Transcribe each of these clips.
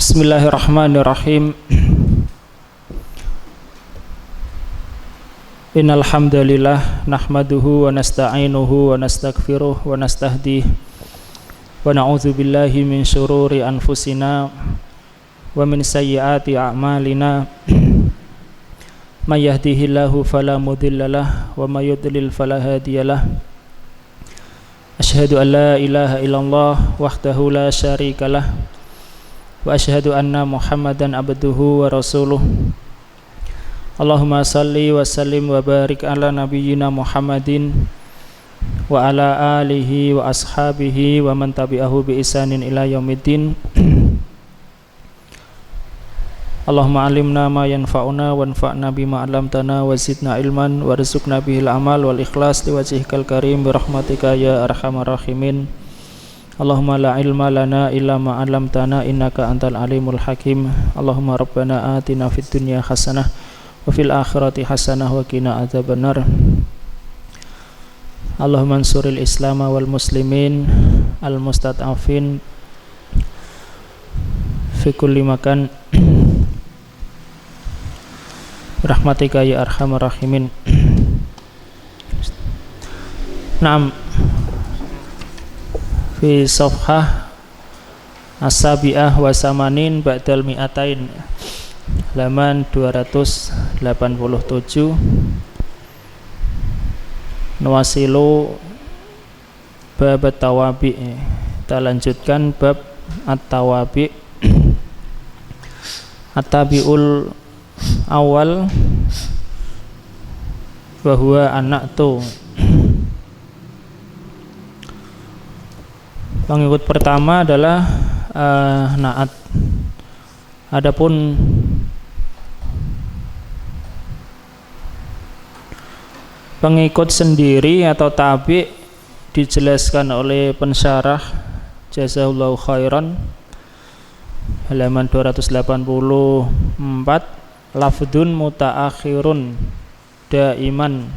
Bismillahirrahmanirrahim. Innal hamdalillah nahmaduhu wa nasta'inuhu wa nastaghfiruh wa nastahdih wa na'udzu billahi min syururi anfusina wa min sayyiati a'malina. May yahdihillahu fala mudhillalah wa may yudlil fala hadiyalah. Asyhadu an la ilaha illallah wahdahu la syarikalah wa asyhadu anna Muhammadan abduhu wa rasuluh. Allahumma salli wa sallim wa barik ala nabiyyina Muhammadin wa ala alihi wa ashabihi wa man tabi'ahu bi ihsanin ila yaumiddin. Allahumma alimna ma yanfa'una wanfa'na bima 'allamtana wa zidna ilman warzuqna bihil amal wal ikhlas liwajhikal karim bi rahmatika ya arhamar rahimin. Allahumma la ilma lana illa ma 'allamtana innaka antal alimul hakim. Allahumma rabbana atina fid dunya hasanah wa fil akhirati hasanah wa qina adzabannar. Allahumma ansuril islam wal muslimin al mustad'afin fi kulli makan rahmatika ya arhamar rahimin. Naam, fi safhah as-sabi'ah wa samanin ba'dal mi'atain, halaman 287. Nuwasilu bab at-tawabi'. Kita lanjutkan bab at-tawabi'. At-tabi'ul awal wa huwa an-na'tu. Pengikut pertama adalah na'at. Adapun pengikut sendiri atau tabi dijelaskan oleh pensyarah jazahullahu khairan, halaman 284. Lafdun mutaakhirun daiman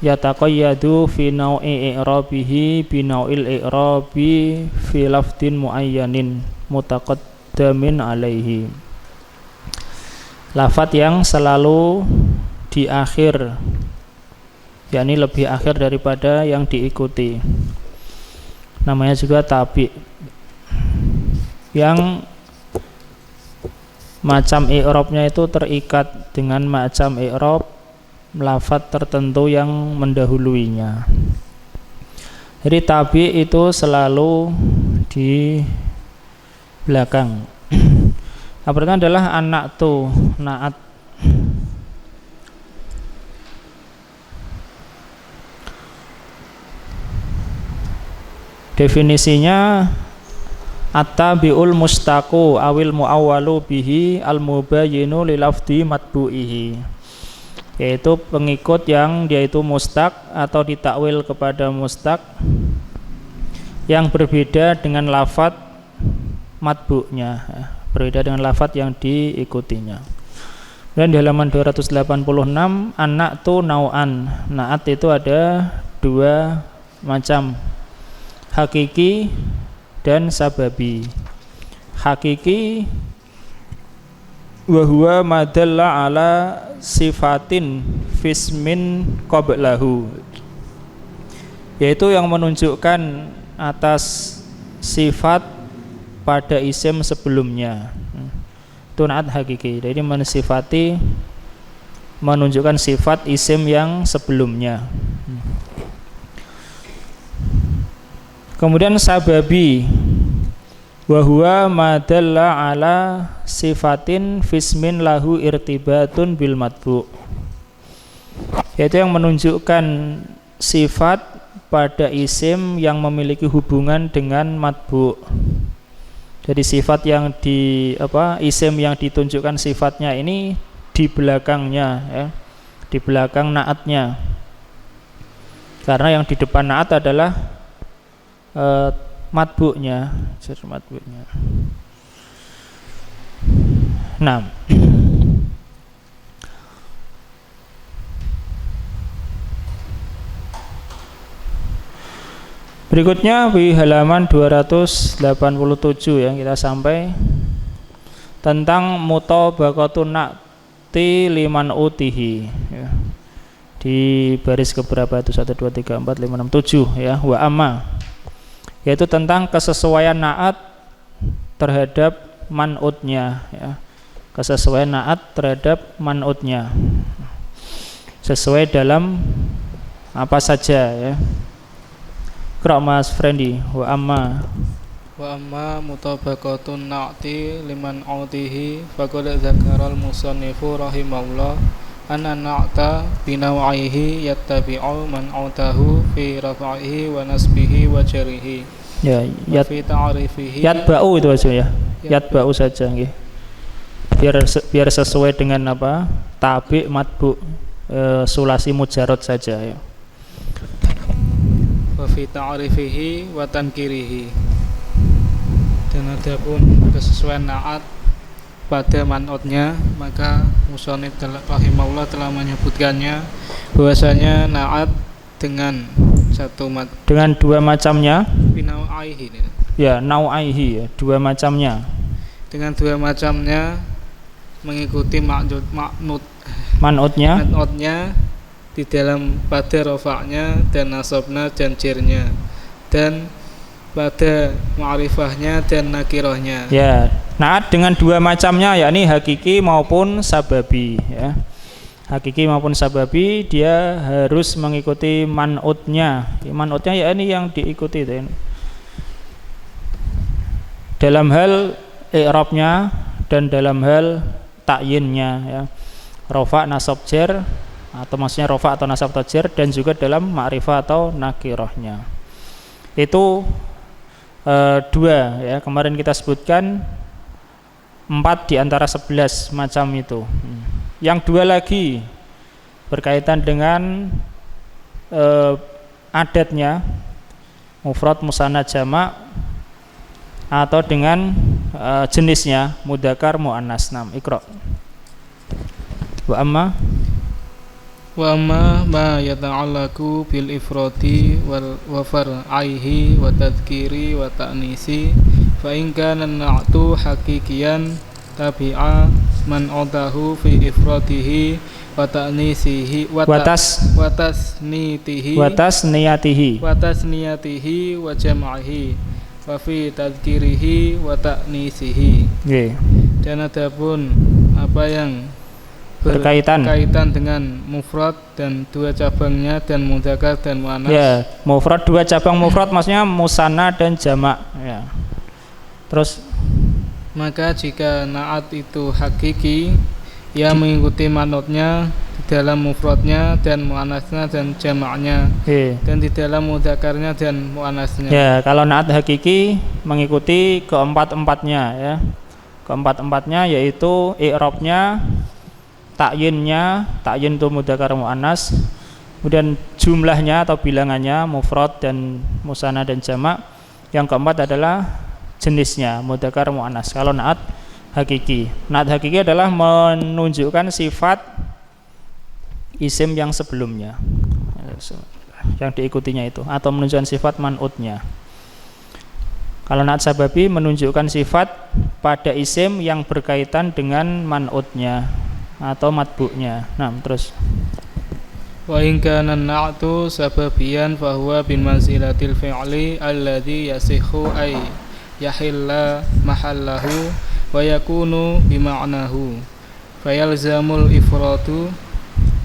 yataqayyadu fi nau'i i'rabihi bi nau'il i'rabi fi lafdin muayyanin mutaqaddamin alaihi. Lafaz yang selalu di akhir, yakni lebih akhir daripada yang diikuti, namanya juga tabi. Yang macam i'rabnya itu terikat dengan macam i'rab lafaz tertentu yang mendahuluinya. Jadi tabi itu selalu di belakang. Yang pertama adalah an-na'tu, na'at. Definisinya at-tabi'ul mustaqu awil muawwalu bihi al-mubayyinu li lafdi matbu'ihi, yaitu pengikut yang dia itu mustaq atau ditakwil kepada mustaq yang berbeda dengan lafaz matbu'nya, berbeda dengan lafaz yang diikutinya. Dan di halaman 286, an-na'tu nau'an. Na'at itu ada dua macam, hakiki dan sababi. Hakiki wa huwa madalla ala sifatin fismin qablahu, yaitu yang menunjukkan atas sifat pada isim sebelumnya. Itu na'at hakiki. Jadi mensifati, menunjukkan sifat isim yang sebelumnya. Kemudian sababi wa huwa madalla ala sifatin fismin lahu irtibatun bil matbu', yaitu yang menunjukkan sifat pada isim yang memiliki hubungan dengan matbu'. Jadi sifat yang isim yang ditunjukkan sifatnya ini di belakangnya, ya, di belakang naatnya. Karena yang di depan naat adalah matbu'nya, matbu'nya. Nah, Berikutnya di halaman 287 ya, kita sampai tentang mutabaqatun na'ti liman utihi ya. Di baris keberapa itu 1 2 3 4 5 6 7 ya, wa amma, yaitu tentang kesesuaian naat terhadap man'utnya ya. Kesesuaian naat terhadap man'utnya, sesuai dalam apa saja ya. Qra' Mas Frendi. Wa amma mutabaqatun na'ti liman utihi faqad dzakaral musannifu rahimahullah anna na'ta binawaihi yattabi'u man utahu fi raf'ihi wa nasbihi wa jarihi ya, fi ta'rifihi yatba'u itu aja ya, yatba'u saja nggih, biar sesuai dengan apa tabi matbu sulasi mujarrad saja ya. Wa fi ta'rifihi wa tankirihi, dan adapun kesesuaian naat pada man'utnya, maka musannif rahimahullah telah menyebutkannya bahwasanya naat dengan satu dengan dua macamnya binau'aihi ya, nau'aihi ya, dua macamnya, dengan dua macamnya mengikuti man'utnya di dalam pada rofaknya dan nasabnya dan jirnya, dan pada ma'rifahnya dan nakirahnya ya. Naat dengan dua macamnya, yakni hakiki maupun sababi ya. Hakiki maupun sababi dia harus mengikuti man'utnya. Man'utnya yakni yang diikuti itu, dalam hal i'rabnya dan dalam hal ta'yinnya ya. Rafa, nasab, jar, atau maksudnya rafa atau nasab atau jar, dan juga dalam ma'rifah atau nakirahnya. Itu dua ya, kemarin kita sebutkan 4 di antara 11 macam itu. Yang dua lagi berkaitan dengan adatnya, mufrad, musanna, jamak, atau dengan jenisnya mudzakkar, muannas. Iqra. Wa amma ma yata'allaqu bil ifradi wa far'aihi wa tadhkiri wa ta'nisi fa in kana na'tu haqiqiyan tabi'a man udahu fi ifradihi wa ta'nisihi wa tasniyatihi wa jam'ihi wa fi tadhkirihi wa ta'nisihi. Dan adapun apa yang berkaitan dengan mufrad dan dua cabangnya dan mudzakkar dan muannas ya, mufrad dua cabang mufrad maksudnya musanna dan jamak ya. Terus maka jika naat itu hakiki, ia mengikuti manutnya di dalam mufradnya dan muannasnya dan jamaknya dan di dalam mudzakarnya dan muannasnya ya. Kalau naat hakiki mengikuti keempat-empatnya ya, keempat-empatnya yaitu i'rabnya, ta'yinnya, ta'yin itu mudzakkar muannas, kemudian jumlahnya atau bilangannya mufrad dan musanna dan jamak. Yang keempat adalah jenisnya mudzakkar muannas. Kalau naat hakiki, naat hakiki adalah menunjukkan sifat isim yang sebelumnya, yang diikutinya itu, atau menunjukkan sifat man'utnya. Kalau naat sababi menunjukkan sifat pada isim yang berkaitan dengan man'utnya atau matbu'nya. Terus wa in kana na'tu sababiyan fa huwa bin manzilatil fi'li alladhi yasihhu ay yahilla mahallahu wa yakunu bima'nahu fayalzamul ifradu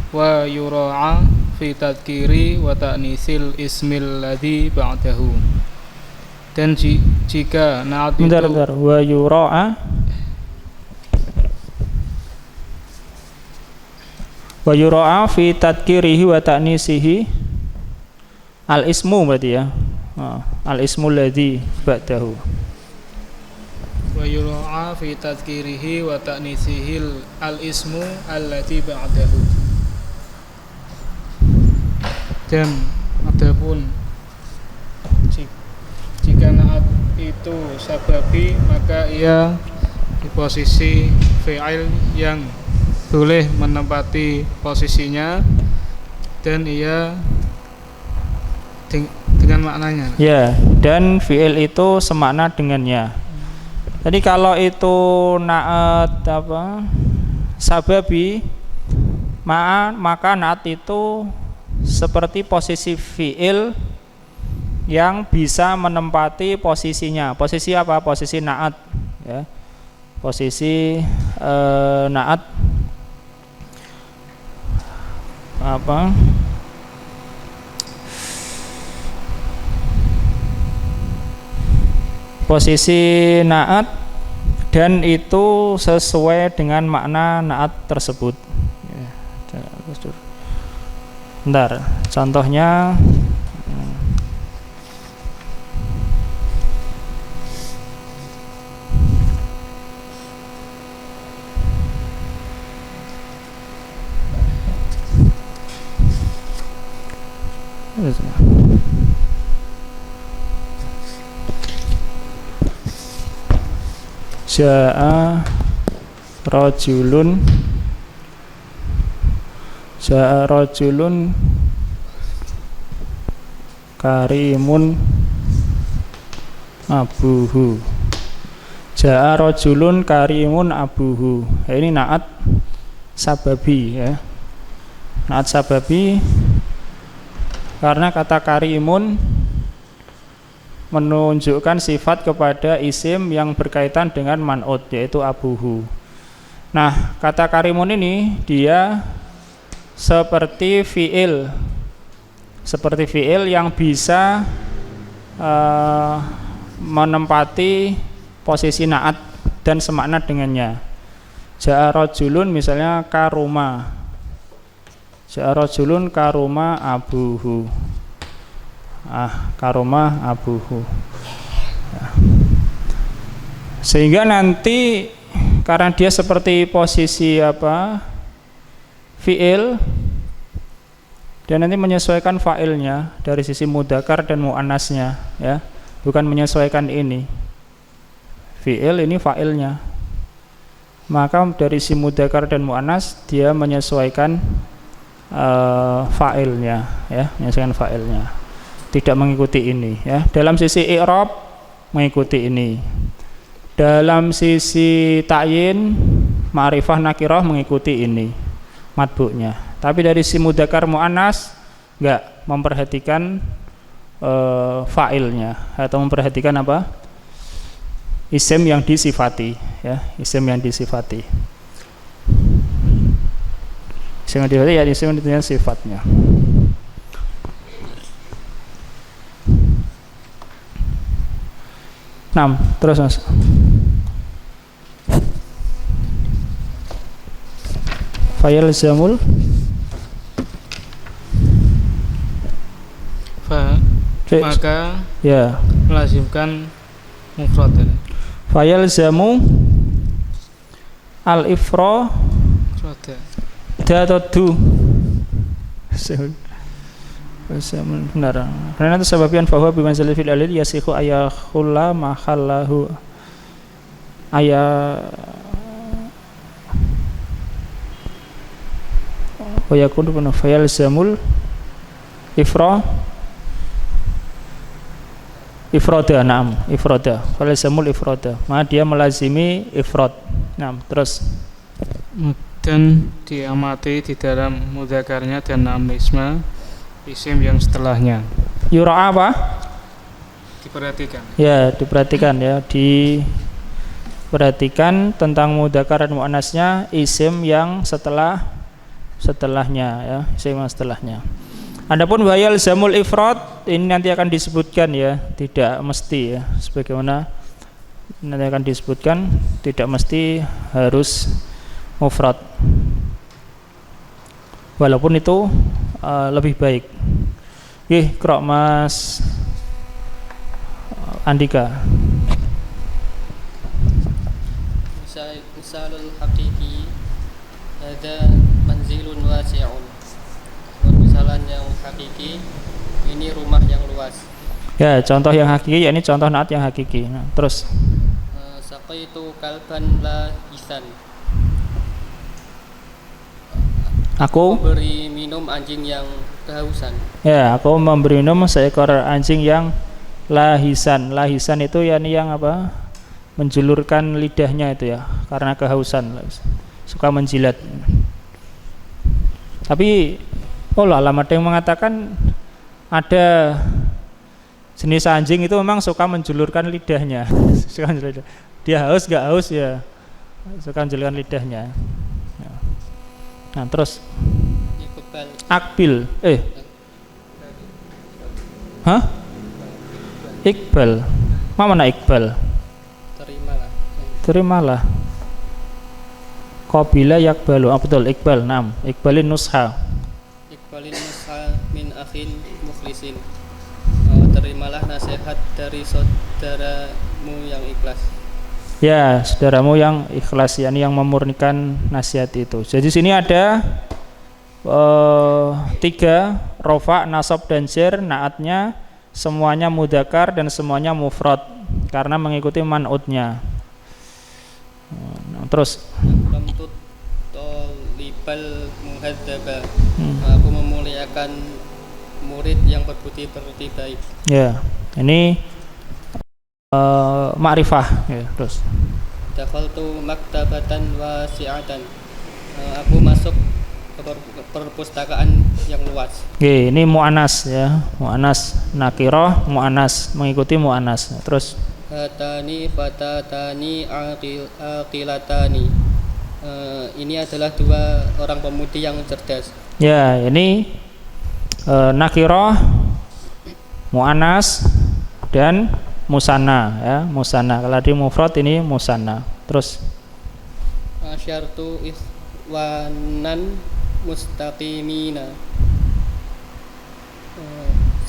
wa yura'a fi tadhkiri wa ta'nisil ismil ladzi ba'dahu. Dan jika na'at itu wa yura'a wa yura'a fi tadhkirihi wa ta'nisihi al ismu berarti ya, al ismu ladzi ba'dahu. Wa yura'a fi tadhkirihi wa ta'nisihi al ismu alladzi ba'dahu. Dan adapun jika naat itu sababi, maka ia di posisi fi'il yang boleh menempati posisinya, dan ia dengan maknanya. Ya, dan fi'il itu semakna dengannya. Jadi kalau itu naat sababi, maka naat itu seperti posisi fi'il yang bisa menempati posisinya. Posisi apa? Posisi naat, ya. Posisi naat apa? Posisi naat dan itu sesuai dengan makna naat tersebut. Bentar, contohnya Ja'a rajulun karimun abuhu. Ja'a rajulun karimun abuhu. Ya, ini naat sababi, ya. Naat sababi karena kata karimun menunjukkan sifat kepada isim yang berkaitan dengan man'ut, yaitu abuhu. Nah, kata karimun ini dia seperti fi'il yang bisa menempati posisi naat dan semakna dengannya. Ja'a rajulun misalnya karuma. Ja'a rajulun karuma abuhu. Karuma abuhu. Sehingga nanti karena dia seperti posisi fi'il, dan nanti menyesuaikan fa'ilnya dari sisi mudzakkar dan muannasnya, ya, bukan menyesuaikan ini fi'il, ini fa'ilnya. Maka dari sisi mudzakkar dan muannas dia menyesuaikan fa'ilnya, ya, menyesuaikan fa'ilnya, tidak mengikuti ini, ya. Dalam sisi i'rab mengikuti ini, dalam sisi ta'yin ma'rifah nakirah mengikuti ini matbu'nya. Tapi dari sisi mudzakkar muannas enggak memperhatikan fa'ilnya atau memperhatikan isim yang disifati, ya, isim yang disifati. Isim yang disifati, ya, isim yang disifati sifatnya. Terus Mas. Fayalzamul maka ya melazimkan mufrad. Fayalzamu al-ifra atau du. Benar. Karena itu sebabnya bahwa bimanzil fil alil yasikhu ayakhulla mahallahu wa yakunu fayalzamul ifrada fayalzamul ifrada, maka dia melazimi ifrad. Terus dan diamati di dalam mudzakarnya dan isma isim yang setelahnya. Yura apa? Diperhatikan. Ya, diperhatikan, ya. Diperhatikan tentang mudzakkar dan muannasnya isim yang setelahnya, ya, isim yang setelahnya. Adapun wayal zamul ifrad ini nanti akan disebutkan, ya, tidak mesti, ya, sebagaimana nanti akan disebutkan, tidak mesti harus mufrad. Walaupun itu lebih baik. Krok Mas Andika. Misalul haqiqi ada manzilun wasi'un. Misalan yang hakiki ini rumah yang luas. Ya, contoh yang hakiki, yakni contoh naat yang hakiki. Terus saqaitu kalban la isan. Aku Beri minum anjing yang kehausan. ya, aku memberi minum seekor anjing yang lahisan. Lahisan itu yakni yang apa? Menjulurkan lidahnya itu ya, karena kehausan, suka menjilat. Tapi ada yang mengatakan ada jenis anjing itu memang suka menjulurkan lidahnya. Dia haus gak haus ya, suka menjulurkan lidahnya. Nah terus Akbil, hah? Iqbal, mana Iqbal? Terimalah. Qabila yakbalu, betul Iqbal, Iqbalin nusha. Iqbalin nusha min akhin mukhlisin. Terimalah nasihat dari saudaramu yang ikhlas. Ya, saudaramu yang ikhlas, yakni yang memurnikan nasihat itu. Jadi sini ada 3 rofa, nasab dan jar, naatnya semuanya mudzakkar dan semuanya mufrad karena mengikuti man'utnya. Terus Lamtut tolibal muhadzaba. Aku memuliakan murid yang berbudi baik. Ya, ini ma'rifah ya, terus Dakhaltu maktabatan wasi'atan. Aku masuk ke perpustakaan yang luas. Oke, ini mu'anas ya, mu'anas nakirah, mu'anas mengikuti mu'anas. Terus Hatani fatatani aqilatani. Ini adalah 2 orang pemudi yang cerdas. ya, ini nakirah, mu'anas dan musanna ya, musanna. Kalau di mufrad ini musanna. Terus Asyartu ikhwanan mustaqimina.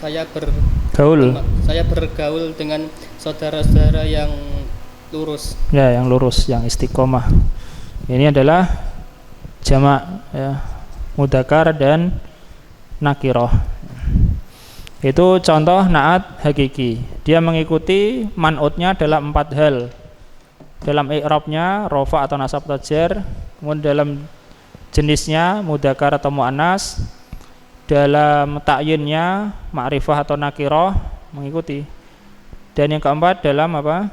Saya bergaul dengan saudara-saudara yang lurus. Ya, yang lurus, yang istiqomah. Ini adalah jamak ya, mudzakkar dan nakirah. Itu contoh naat hakiki. Dia mengikuti man'utnya dalam 4 hal. Dalam i'rabnya rafa atau nasab atau jar, kemudian dalam jenisnya mudzakkar atau muannas, dalam ta'yinnya ma'rifah atau nakirah mengikuti. Dan yang keempat dalam apa?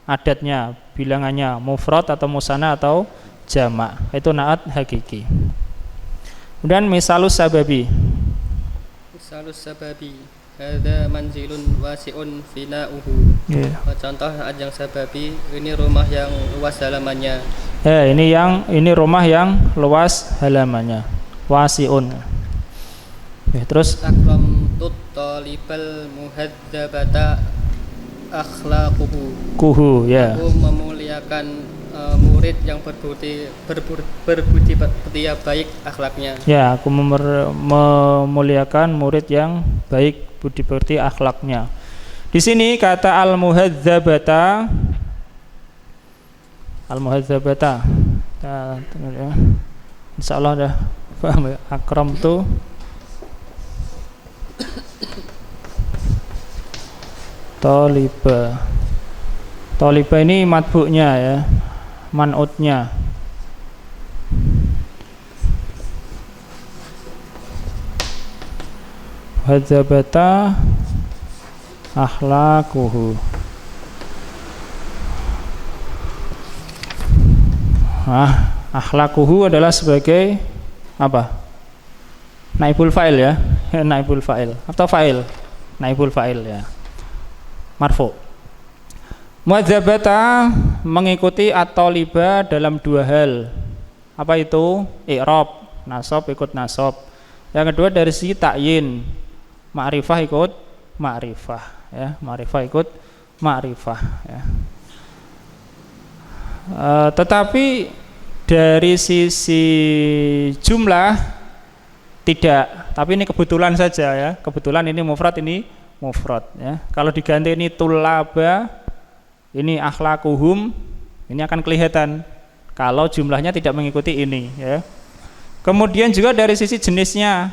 Adatnya, bilangannya mufrad atau musanna atau jamak. Itu naat hakiki. Kemudian misalus sababi. Misalus sababi hadza manzilun wasi'un fina'uhu. Contoh ajang sababi, ini rumah yang luas halamannya. Ya, ini rumah yang luas halamannya. Wasi'un. Terus Akramtut talibal muhadzabata akhlaquhu. Ya. Aku memuliakan murid yang berbudi baik akhlaknya. Ya, aku memuliakan murid yang baik budi pekerti akhlaknya. Di sini kata al-muhadzabata. Ya. Insyaallah dah paham ya. Akram tu Toliba ini matbu'nya ya, man'utnya. Hadzabata akhlaquhu. Akhlaquhu adalah sebagai apa? Naibul fa'il ya, naibul fa'il atau fa'il, naibul fa'il ya, marfu. Muhadzabata mengikuti at-taliba dalam 2 hal. Apa itu? I'rab, nasab ikut nasab. Yang kedua dari sisi ta'yin, ma'rifah ikut ma'rifah ya, ma'rifah ikut ma'rifah ya. Tetapi dari sisi jumlah tidak, tapi ini kebetulan saja ya. Kebetulan ini mufrad, ini mufrad ya. Kalau diganti ini tulaba, ini akhlaquhum, ini akan kelihatan kalau jumlahnya tidak mengikuti ini ya. Kemudian juga dari sisi jenisnya,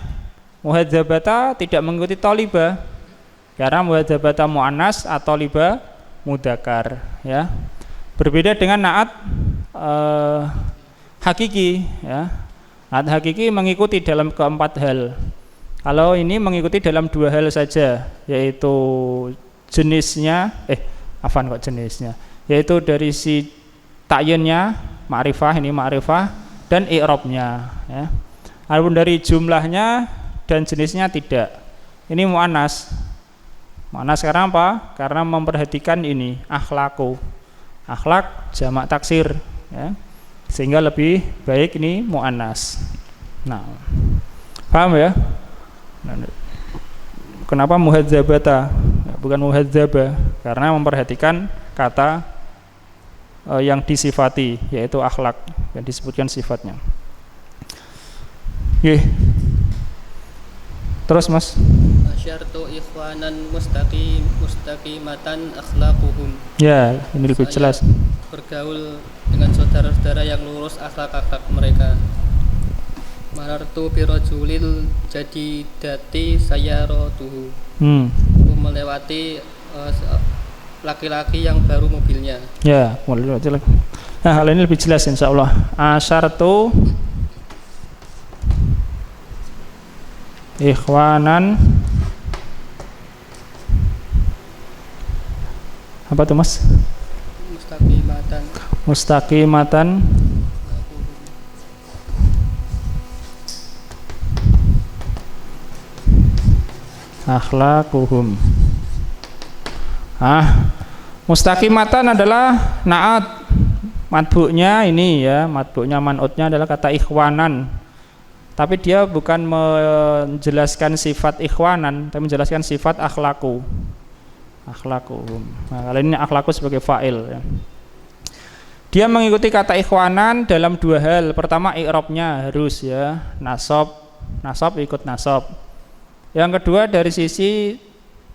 muhadzabata tidak mengikuti toliba karena muhadzabata muannas atau toliba mudzakkar ya. Berbeda dengan naat hakiki ya. Naat hakiki mengikuti dalam keempat hal. Kalau ini mengikuti dalam 2 hal saja, yaitu jenisnya, jenisnya, yaitu dari si ta'yinnya, ma'rifah, ini ma'rifah, dan i'rabnya, ya. Adapun dari jumlahnya dan jenisnya tidak. Ini mu'annas. Mu'annas karena apa? Karena memperhatikan ini akhlaku. Akhlak jamak taksir, ya. Sehingga lebih baik ini mu'annas. Nah, paham ya? Kenapa muhadzabata bukan muhadzabah? Karena memperhatikan kata yang disifati, yaitu akhlak, yang disebutkan sifatnya. Terus Mas. Asyartu ikhwanan mustaqimatan akhlaquhum. Ya, ini lebih jelas. Bergaul dengan saudara-saudara yang lurus akhlak-akhlak mereka. Marartu birajulil jadidati sayyaratuhu. Melewati laki-laki yang baru mobilnya. Ya, melewati lagi. Nah, hal ini lebih jelas insyaallah. Asyartu ikhwanan, apa tuh Mas? Mustaqimatan akhlaquhum. Mustaqimatan adalah naat. Matbu'nya ini ya, matbu'nya man'utnya adalah kata ikhwanan. Tapi dia bukan menjelaskan sifat ikhwanan, tapi menjelaskan sifat akhlaku. Akhlaquhum. Nah, kali ini akhlaku sebagai fa'il, ya. Dia mengikuti kata ikhwanan dalam 2 hal. Pertama i'rabnya harus ya, nasab ikut nasab. Yang kedua dari sisi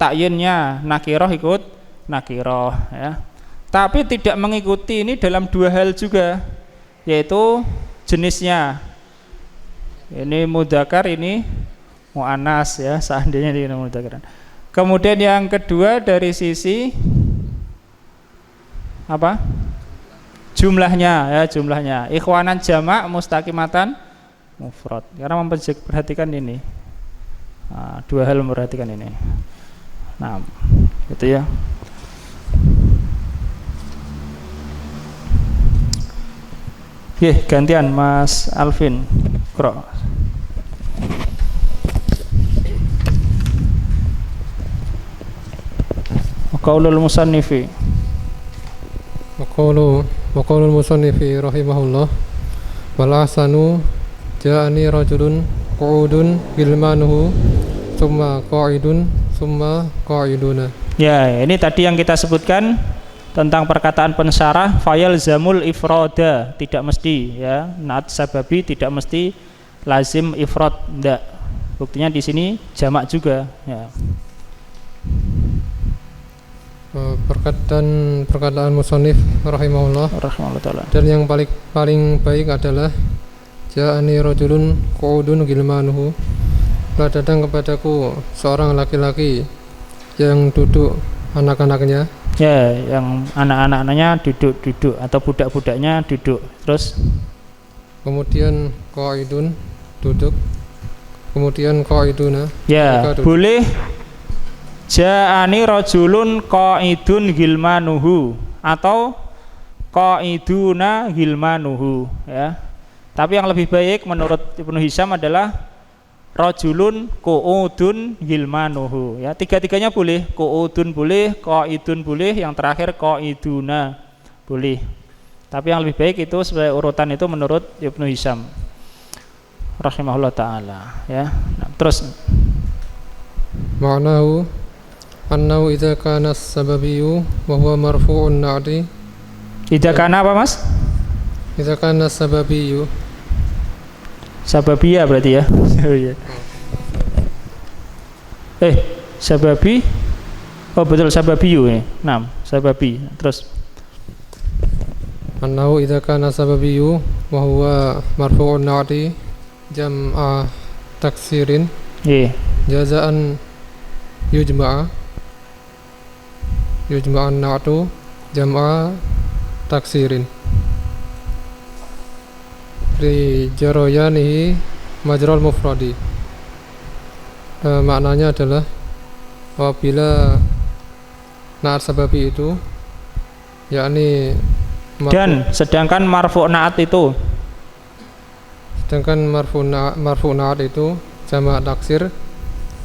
ta'yinnya, nakiroh ikut nakiroh, ya. Tapi tidak mengikuti ini dalam 2 hal juga, yaitu jenisnya. Ini mudzakkar, ini muannas ya, seandainya ini mudzakkaran. Kemudian yang kedua dari sisi apa? Jumlahnya ya, jumlahnya. Ikhwanan jamak, mustaqimatan mufrad. Karena memperhatikan ini. Nah, 2 hal memperhatikan ini. Nah, gitu ya. Gantian Mas Alvin. Qra. Qaulul musannifi. Qaulul musannifi rahimahullah. Wal ahsanu ja'ani rajulun qu'udun gilmanuhu summa qa'idun summa qa'iduna. Ya, ini tadi yang kita sebutkan tentang perkataan pensyarah fayal zamul ifroda, tidak mesti ya, naat sababi tidak mesti lazim ifrod, enggak. Buktinya di sini jamak juga ya. Perkataan musannif rahimahullah taala. Dan yang paling baik adalah ja'ani rajulun qu'udun gilmanuhu, telah datang kepadaku seorang laki-laki yang duduk anak-anaknya. Ya, yang anak-anaknya duduk atau budak-budaknya duduk. Terus kemudian qaidun duduk. Kemudian qaiduna. Ya, boleh ja'ani rajulun qaidun gilmanuhu atau qaiduna gilmanuhu ya. Tapi yang lebih baik menurut Ibnu Hisham adalah rajulun qu'udun gilmanuhu ya, tiga-tiganya boleh, qu'udun boleh, qaidun boleh, yang terakhir qaiduna boleh. Tapi yang lebih baik itu sebagai urutan itu menurut Ibnu Hisham rahimahullah taala ya. Nah, terus ma'nahu annahu idza kana as-sababiyyu wa huwa marfu'un na'ti. Idza kana apa Mas? Idza kana as-sababiyyu, sababiyah berarti ya. Sababi. Oh betul, sababiyu ya. 6, sababi. Terus annahu idza kana sababiyu wa huwa marfu'un na'ti jam'a taksirin. Jazaan yujma'an na'tu jam'a taksirin. li jarayanihi majral mufradi. Maknanya adalah apabila naat sababi itu, yakni Dan sedangkan marfu naat itu, sedangkan marfu naat itu jamak taksir,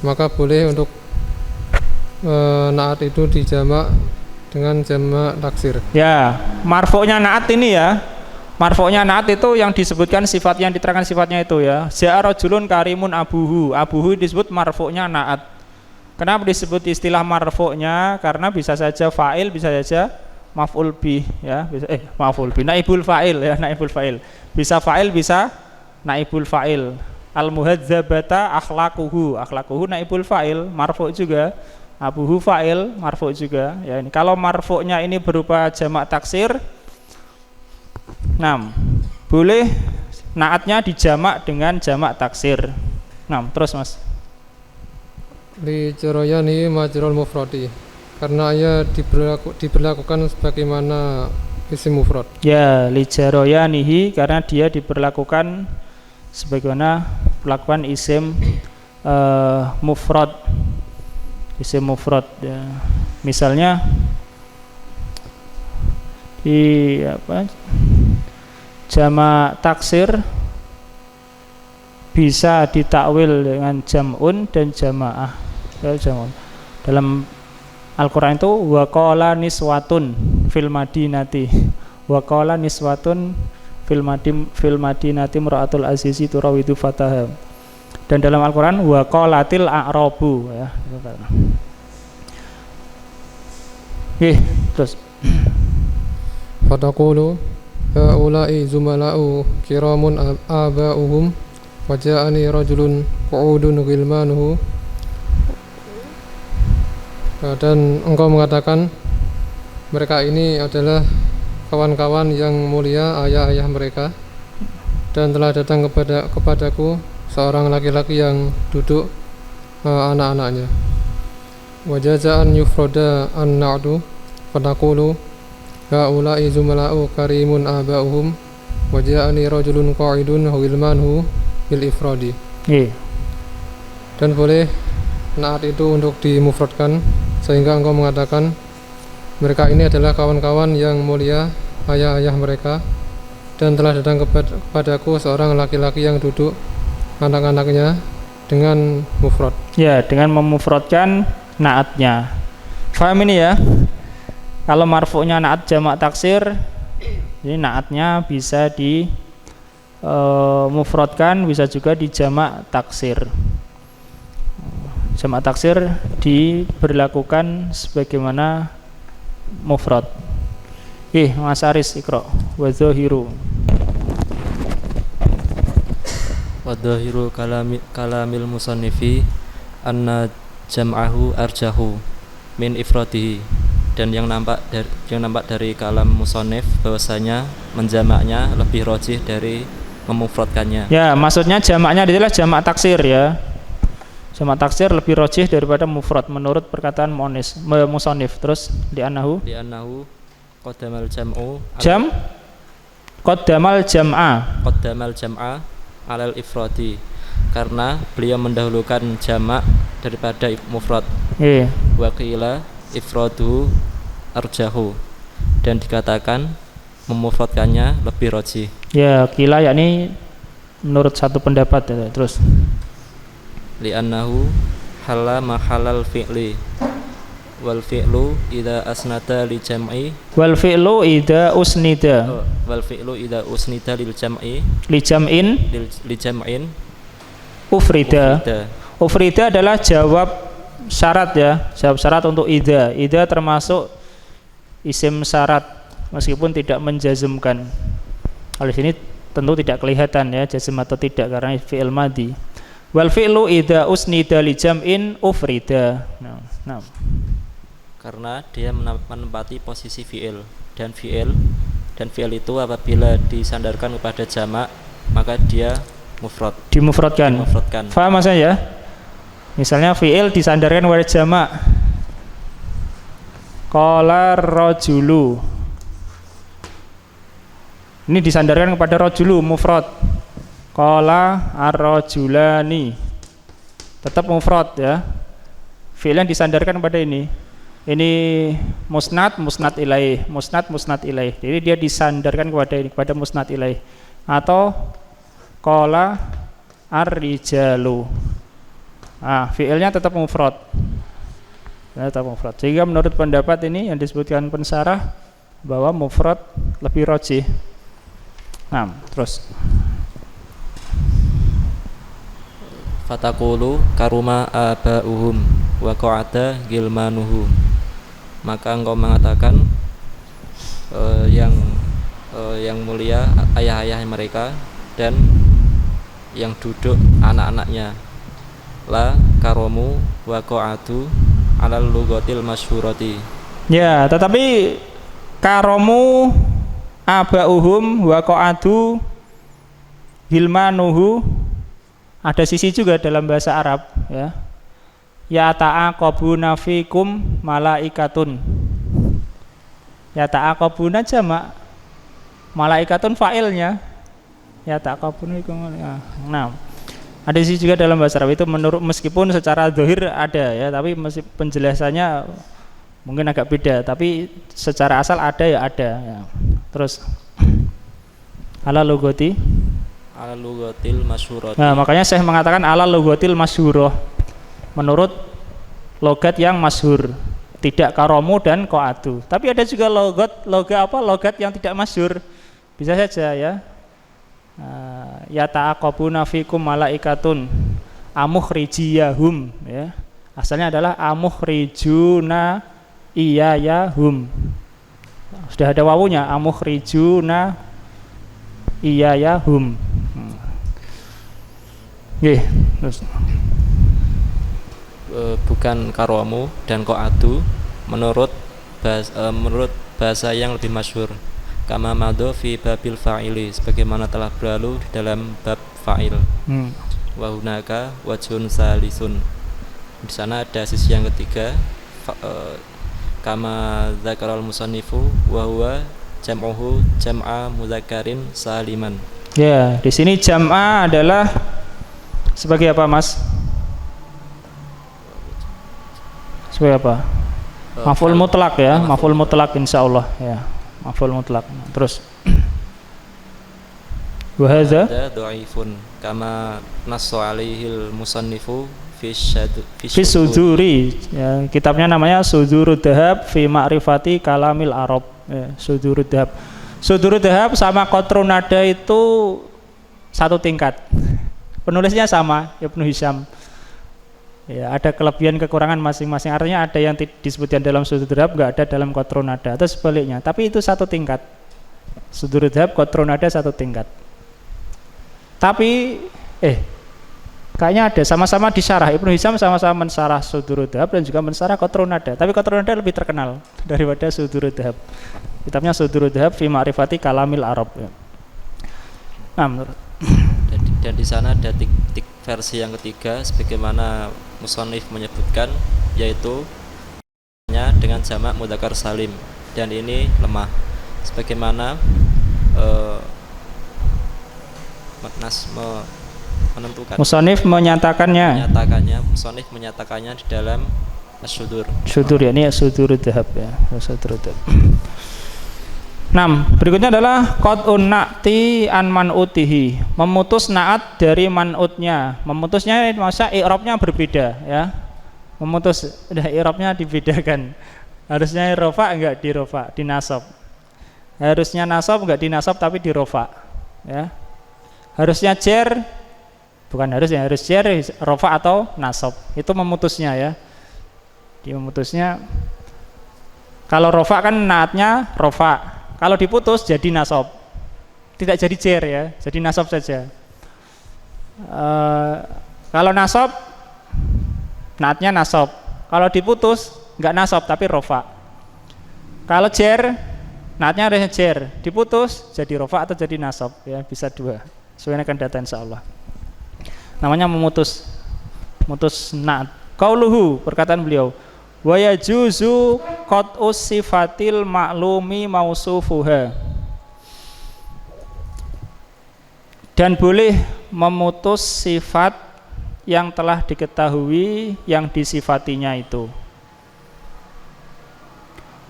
maka boleh untuk naat itu dijamak dengan jamak taksir. ya marfu'nya naat ini ya. Marfu'nya naat itu yang disebutkan sifatnya, yang diterangkan sifatnya itu ya. Ja'a rajulun karimun abuhu. Abuhu disebut marfu'nya naat. Kenapa disebut istilah marfu'nya? Karena bisa saja fa'il, bisa saja maf'ul bih ya, bisa maf'ul bih, naibul fa'il ya, naibul fa'il. Bisa fa'il, bisa naibul fa'il. Al muhadzabata akhlaquhu. Akhlaquhu naibul fa'il, marfu' juga. Abuhu fa'il, marfu' juga. Ya ini kalau marfu'nya ini berupa jamak taksir, boleh naatnya dijamak dengan jamak taksir. Terus Mas. Li jarayani majrul mufradi, karena ia diberlakukan sebagaimana isim mufrad. Ya, li jarayanihi, karena dia diberlakukan sebagaimana perlakuan isim mufrad. Isim mufrad ya. Misalnya di jamak taksir bisa ditakwil dengan jam'un dan jamaah. Jam'un. Dalam Al-Qur'an itu waqala niswatun fil madinati. Waqala niswatun fil madinati imra'atul azizi turawidu fataha. Dan dalam Al-Qur'an waqalatil a'rabu ya. Terus Fataqulu haula'i zumala'u kiramun aba'uhum waja'ani rajulun qu'udun ghilmanuhu. Dan engkau mengatakan mereka ini adalah kawan-kawan yang mulia, ayah-ayah mereka, dan telah datang kepadaku seorang laki-laki yang duduk anak-anaknya. Wajaza'an yufroda an-na'du fataqulu haula'i zumala'u karimun aba'uhum waja'ani rajulun qa'idun ghilmanuhu bil ifradi. Dan boleh naat itu untuk dimufradkan, sehingga engkau mengatakan mereka ini adalah kawan-kawan yang mulia, ayah-ayah mereka, dan telah datang kepadaku seorang laki-laki yang duduk anak-anaknya, dengan mufrad. Ya, dengan memufradkan naatnya. Faham ini ya? Kalau marfu'nya naat jamak taksir, jadi naatnya bisa di mufradkan, bisa juga di jamak taksir. Jamak taksir diberlakukan sebagaimana mufrad. Mas Aris Iqra. Wa dhahiru kalamil musannifi anna jam'ahu arjahu min ifradihi. Dan yang nampak dari kalam musannif bahwasanya menjamaknya lebih rajih dari memufradkannya. Ya, maksudnya jamaknya adalah jamak taksir ya. Jamak taksir lebih rajih daripada mufrad menurut perkataan musannif. Terus li'annahu qaddamal jam'u qaddamal jam'a alal ifradi, karena beliau mendahulukan jamak daripada mufrad. Wa qila ifradu arjahu, dan dikatakan memufradkannya lebih rajih. Ya, qila yakni menurut satu pendapat ya. Terus li'annahu hala mahalal fi'li wal fi'lu idza asnada li jam'i wal fi'lu idza usnida lil jam'i li jam'in ufrida adalah jawab syarat ya, jawab syarat untuk idza. Idza termasuk isim syarat meskipun tidak menjazmkan. Kalau sini tentu tidak kelihatan ya jazm atau tidak karena fi'il madhi. Wal fi'lu idza usnida li jam'in ufrida. Karena dia menempati posisi fi'il, dan fi'il itu apabila disandarkan kepada jamak maka dia mufrad. Dimufradkan. Faham Mas ya? Misalnya fi'il disandarkan kepada jamak. Qala rajulu. Ini disandarkan kepada rajulu mufrad. Qala ar-rajulani. Tetap mufrad ya. Fi'il yang disandarkan kepada ini. Ini musnad ilaih, musnad ilaih. Jadi dia disandarkan kepada ini, kepada musnad ilaih. Atau qala ar-rijalu. Fi'ilnya tetap mufrad. Tetap mufrad. Sehingga menurut pendapat ini yang disebutkan pensarah bahwa mufrad lebih rajih. Terus fatakulu karuma abauhum wa qa'ada gilmanuhu. Maka engkau mengatakan yang mulia ayah-ayah mereka dan yang duduk anak-anaknya. La karomu wa qa'adu alal lugatil masyhurati. Ya, tetapi karomu abauhum wa qa'adu gilmanuhu ada sisi juga dalam bahasa Arab ya. Ya ta'aqabuna fikum malaikatun. Ya ta'aqabuna jamak, malaikatun fa'ilnya. Ya ta'aqabuna fikum. Nah, ada sisi juga dalam bahasa Arab itu menurut meskipun secara zahir ada ya, tapi penjelasannya mungkin agak beda, tapi secara asal ada ya ada ya. Terus ala lugati ala lugatil masyhurati. Nah, makanya saya mengatakan ala lugatil masyhurah, menurut logat yang masyhur, tidak karomu dan qa'adu. Tapi ada juga logat yang tidak masyhur. Bisa saja ya. Ya ta'aqabuna fikum malaikatun amukhrijiyahum ya. Asalnya adalah amukhrijuna iyayahum. Sudah ada wawunya, amukhrijuna iyayahum. Terus bukan karomu dan qa'adu menurut bahasa yang lebih masyhur. Kama madho fi babil fa'ili, sebagaimana telah berlalu di dalam bab fa'il. Wa hunaka wajhun salisun. Di sana ada sisi yang ketiga. Kama dzakaral musannifu wa huwa jam'uhu jam'a mudzakkarin saliman. Ya, di sini jam'a adalah sebagai apa, Mas? Sebagai apa? Maf'ul mutlak ya, maf'ul mutlak insyaallah ya. Maf'ul mutlak. Terus wa hadza dhaifun kama nasso alaihil musannifu fi suduri ya, kitabnya namanya Sudurud Dhahab fi Ma'rifati Kalamil Arab ya, Sudurud Dhahab. Sudurud Dhahab sama Qatrun Nada itu satu tingkat. Penulisnya sama, Ibnu Hisham. Ya, ada kelebihan kekurangan masing-masing. Artinya ada yang disebutkan dalam Sudurud Dhahab, enggak ada dalam Qatrun Nada atau sebaliknya. Tapi itu satu tingkat. Sudurud Dhahab, Qatrun Nada satu tingkat. Tapi kayaknya ada sama-sama disyarah. Ibnu Hisham sama-sama mensyarah Sudurud Dhahab dan juga mensyarah Qatrun Nada. Tapi Qatrun Nada lebih terkenal daripada Sudurud Dhahab. Kitabnya Sudurud Dhahab fi Ma'rifati Kalamil Arab ya. Dan di sana ada versi yang ketiga sebagaimana musannif menyebutkan, yaitu dengan jamak mudzakkar salim, dan ini lemah sebagaimana menentukan. Musannif menyatakannya di dalam as-sudur. Sudur ya, ini Sudurud Dhahab ya, Sudurud Dhahab. Berikutnya adalah qat'un na'ti an man'utihi, memutus na'at dari man'utnya. Memutusnya masa i'rabnya berbeda ya. Memutus udah i'rabnya dibedakan. Harusnya rofa enggak di rofa, di nasab. Harusnya nasab enggak di nasab tapi di rofa ya. Harusnya jer, bukan harusnya, harus jer rofa atau nasab. Itu memutusnya ya. Di memutusnya kalau rofa kan naatnya rofa. Kalau diputus jadi nasab, tidak jadi jer ya, jadi nasab saja. Kalau nasab, naatnya nasab. Kalau diputus nggak nasab tapi rofa. Kalau jer, naatnya harusnya jer. Diputus jadi rofa atau jadi nasab ya, bisa dua. Sesuai dengan data insyaallah. Namanya memutus naat. Qauluhu, perkataan beliau. Wa yajuzu qat'us sifatil ma'lumi mausufuha. Dan boleh memutus sifat yang telah diketahui yang disifatinya itu.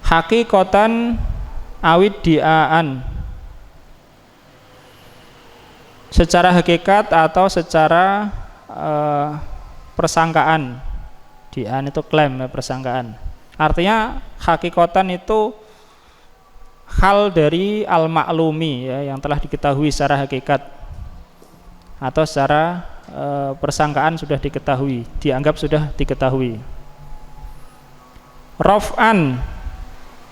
Hakikotan awid di'aan, secara hakikat atau secara persangkaan. Di'aan itu klaim ya, persangkaan. Artinya hakikotan itu hal dari al-ma'lumi ya, yang telah diketahui secara hakikat atau secara persangkaan sudah diketahui, dianggap sudah diketahui. Raf'an,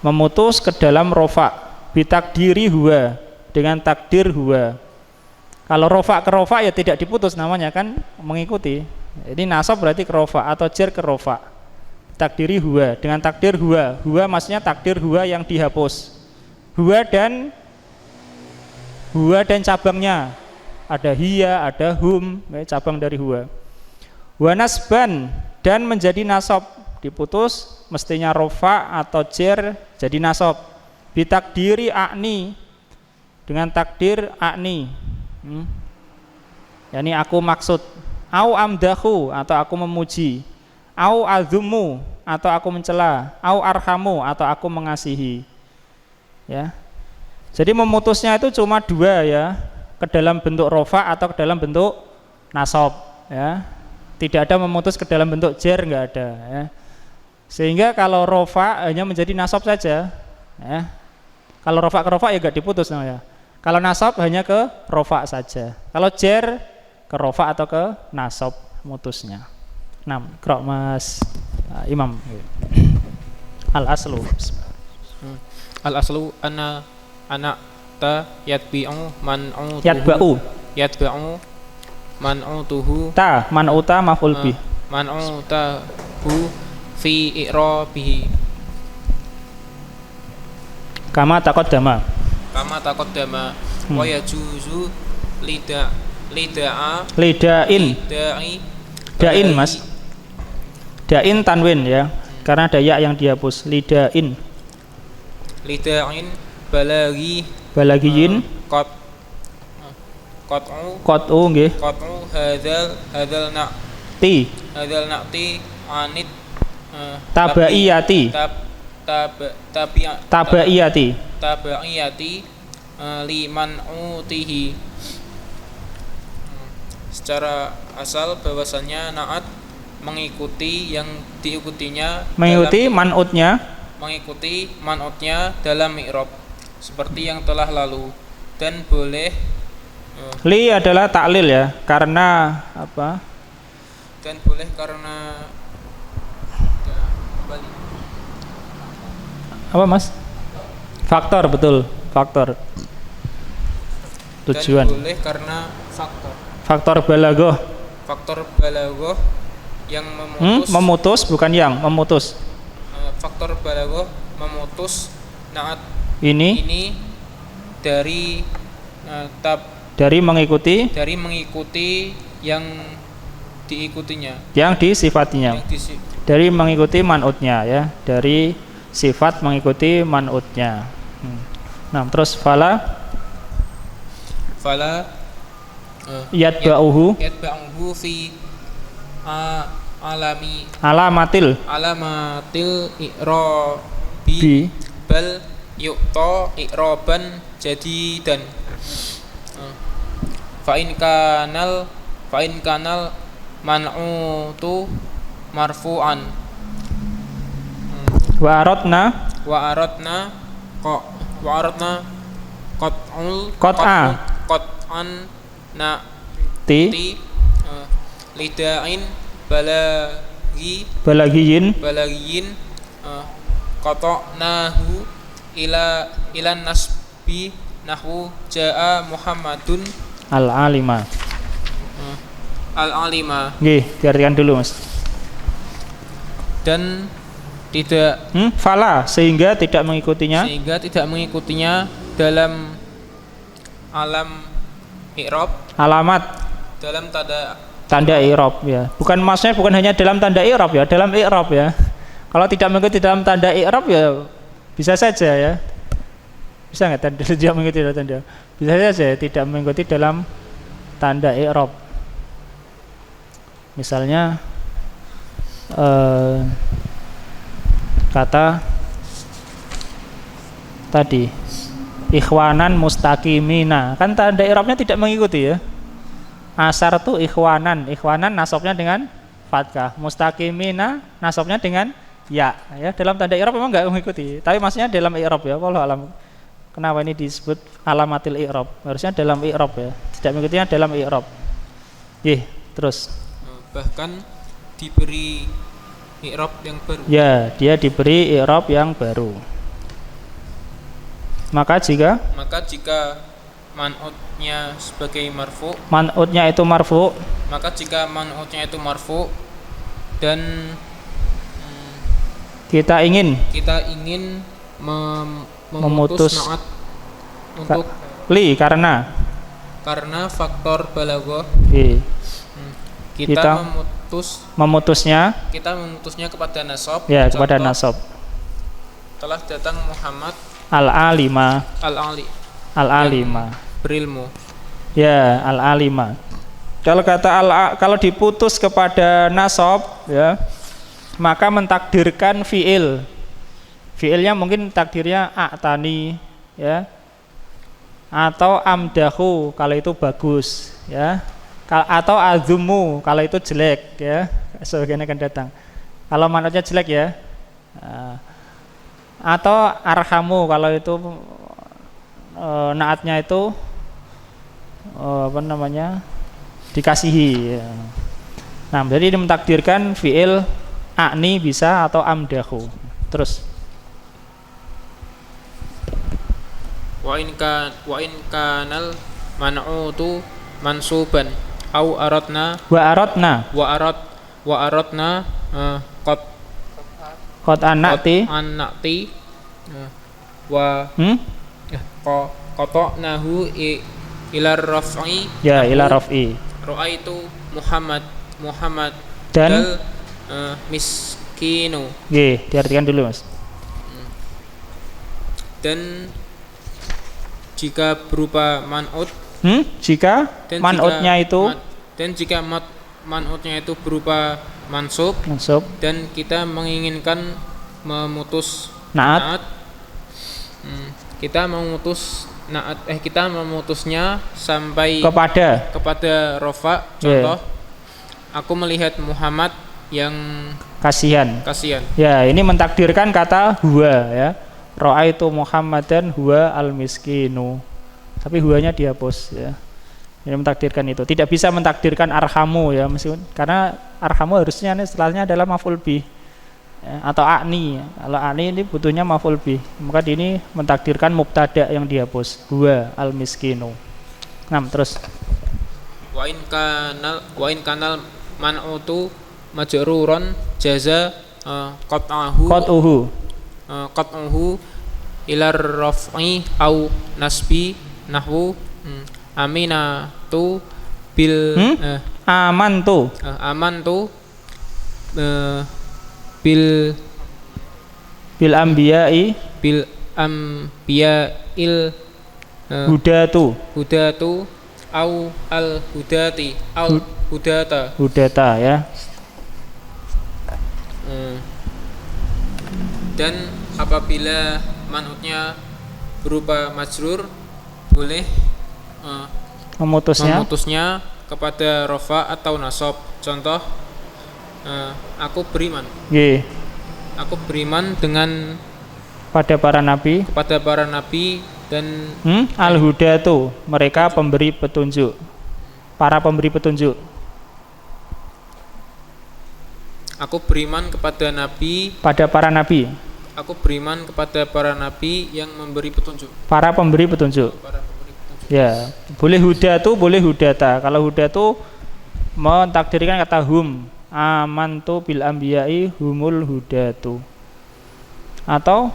memutus ke dalam rofa, bitakdiri huwa, dengan takdir huwa. Kalau rofa ke rofa ya tidak diputus namanya kan, mengikuti. Ini nasab berarti ke rofa atau jar ke rofa. Takdiri huwa, dengan takdir huwa. Huwa maksudnya takdir huwa yang dihapus. Huwa dan cabangnya. Ada hiya, ada hum, cabang dari huwa. Wa nasban, dan menjadi nasab, diputus mestinya rofa atau jar jadi nasab. Bitakdiri akni, dengan takdir akni, yakni aku maksud. Au amdahu, atau aku memuji. Au azumu, atau aku mencela. Au arhamu, atau aku mengasihi. Ya, jadi memutusnya itu cuma dua ya, ke dalam bentuk rofa atau ke dalam bentuk nasab ya. Tidak ada memutus ke dalam bentuk jar, enggak ada ya. Sehingga kalau rofa hanya menjadi nasab saja ya. Kalau rofa ke rofa ya enggak diputus namanya. Kalau nasab hanya ke rofa saja. Kalau jar ke rofa atau ke nasab mutusnya. 6. Qra' Mas Imam. Al-aslu. Al-aslu ana ta yatbi'u man'utuhu. Yatba'u man'utuhu. Ta man'uta maf'ul bih. Man'utahu fi i'rabihi. Kama taqaddama. Wa yajuzu lidain Mas. Dain tanwin ya. Karena ada ya yang dihapus. Lidain balagiyin qat'u nggih. Qat'u hadzal na'ti anit tabaiyati liman utihi. Secara asal bahwasannya naat mengikuti yang diikutinya, mengikuti man'utnya dalam i'rab seperti yang telah lalu. Dan boleh li adalah taklil ya, karena apa? Dan boleh karena apa Mas? Faktor, betul, faktor tujuan. Dan boleh karena faktor balaghah yang memutus bukan yang memutus. Faktor balaghah memutus naat ini dari mengikuti yang diikutinya, yang disifatinya, dari mengikuti man'utnya ya, dari sifat mengikuti man'utnya. Nah, terus fala yatba'uhu fi alamatil i'rabi bal yu'ta i'raban jadidan. Fa in kanal man'utu marfu'an wa aradna qat'an na'ti lidain balagiyin qata'nahu ila nasbi nahwu ja'a Muhammadun al-alima. Nggih, diartikan dulu Mas. Dan tidak fala sehingga tidak mengikutinya dalam alam i'rab, alamat dalam tanda i'rab ya. Bukan maksudnya bukan hanya dalam tanda i'rab ya, dalam i'rab ya. Kalau tidak mengikuti dalam tanda i'rab ya bisa saja ya. Bisa enggak tidak mengikuti dalam tanda? Bisa saja tidak mengikuti dalam tanda i'rab. Misalnya kata tadi ikhwanan mustaqimina, kan tanda i'rabnya tidak mengikuti ya. Asar tuh ikhwanan nasabnya dengan fathah, mustaqimina nasabnya dengan ya. Dalam tanda i'rab memang enggak mengikuti, tapi maksudnya dalam i'rab ya. Wallahu alam. Kenapa ini disebut alamatil i'rab? Harusnya dalam i'rab ya, tidak mengikutinya dalam i'rab. Terus bahkan diberi i'rab yang baru. Ya, dia diberi i'rab yang baru. Maka jika man'utnya sebagai marfu, man'utnya itu marfu, maka jika man'utnya itu marfu dan kita ingin memutus na'at untuk karena faktor balaghah, kita memutusnya kepada nasab. Ya, kepada nasab. Telah datang Muhammad al-alima berilmu. Ya, al-alima. Kalau diputus kepada nasab ya, maka mentakdirkan fiil. Fiilnya mungkin takdirnya a'tani ya. Atau amdahu kalau itu bagus ya. Atau azumu kalau itu jelek ya. Sebagian akan datang. Kalau manutnya jelek ya. Atau arhamu kalau itu naatnya itu dikasihi ya. Nah, jadi ini mentakdirkan fiil a'ni bisa atau amdahu. Terus wa in kanal man'utu mansuban au aradna qad anati wa qata'nahu ila raf'i. Ya, ila raf'i. Ra'aitu Muhammad dan miskinu. Diartikan dulu, Mas. Dan jika berupa man'ut, jika man'utnya itu berupa mansub dan kita menginginkan memutus naat, kita memutusnya sampai kepada rofa. Contoh, aku melihat Muhammad yang kasihan. Ya, ini mentakdirkan kata huwa ya. Ra'aitu Muhammadan huwa al-miskinu. Tapi huwanya dihapus ya. Ini mentakdirkan itu. Tidak bisa mentakdirkan arhamu ya, meskipun karena arhamu harusnya setelahnya adalah maf'ul bih ya, atau a'ni. Kalau a'ni ini butuhnya maf'ul bih. Maka ini mentakdirkan mubtada yang dihapus, huwa al-miskinu. Nah, terus wa in kanal man'utu majruron jaza qat'uhu ilar raf'i au nasbi nahwu aminatu bil amantu bil anbiya'i hudatu au al hudata ya. Dan apabila manutnya berupa majrur, boleh memutusnya kepada rofa atau nasab. Contoh, aku beriman. Aku beriman dengan kepada para nabi dan al-hudatu, mereka pemberi petunjuk, para pemberi petunjuk. Aku beriman kepada nabi, pada para nabi. Aku beriman kepada para nabi yang memberi petunjuk. Para pemberi petunjuk. Ya, boleh hudatu, boleh hudata. Kalau hudatu mentakdirkan kata hum, amantu bil anbiya'i humul hudatu. Atau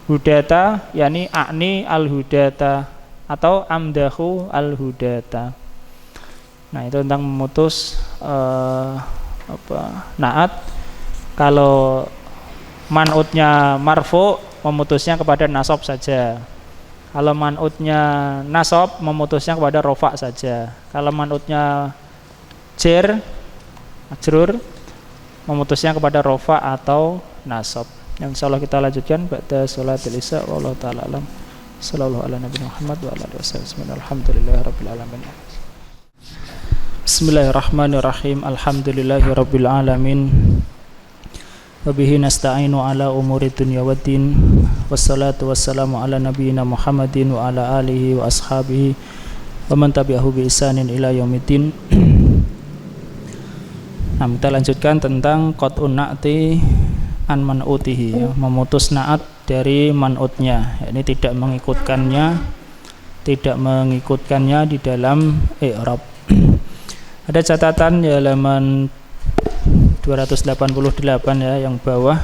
hudata, yakni a'ni al hudata atau amdahu al hudata. Nah, itu tentang memutus naat. Kalau man'utnya marfu, memutusnya kepada nasab saja. Kalau man'utnya nasab, memutusnya kepada rofa saja. Kalau man'utnya majrur, memutusnya kepada rofa atau nasab. Yang insyaallah kita lanjutkan pada sholatil isya. Wallahu taala alam. Sallallahu ala nabiyina Muhammad wa ala alihi wasallam. Alhamdulillahirabbil alamin. Bismillahirrahmanirrahim. Alhamdulillahirabbil alamin. Wabihi nasta'inu ala umuri dunya waddin. Wassalatu wassalamu ala nabiyyina Muhammadin wa ala alihi wa ashabihi wa man tabi'ahu bi ihsanin ila yaumiddin. Nah, kita lanjutkan tentang qat'un na'ti an man'utihi, ya, memutus na'at dari man'utnya. Ini tidak mengikutkannya di dalam i'rab. Ada catatan di halaman 288 ya, yang bawah,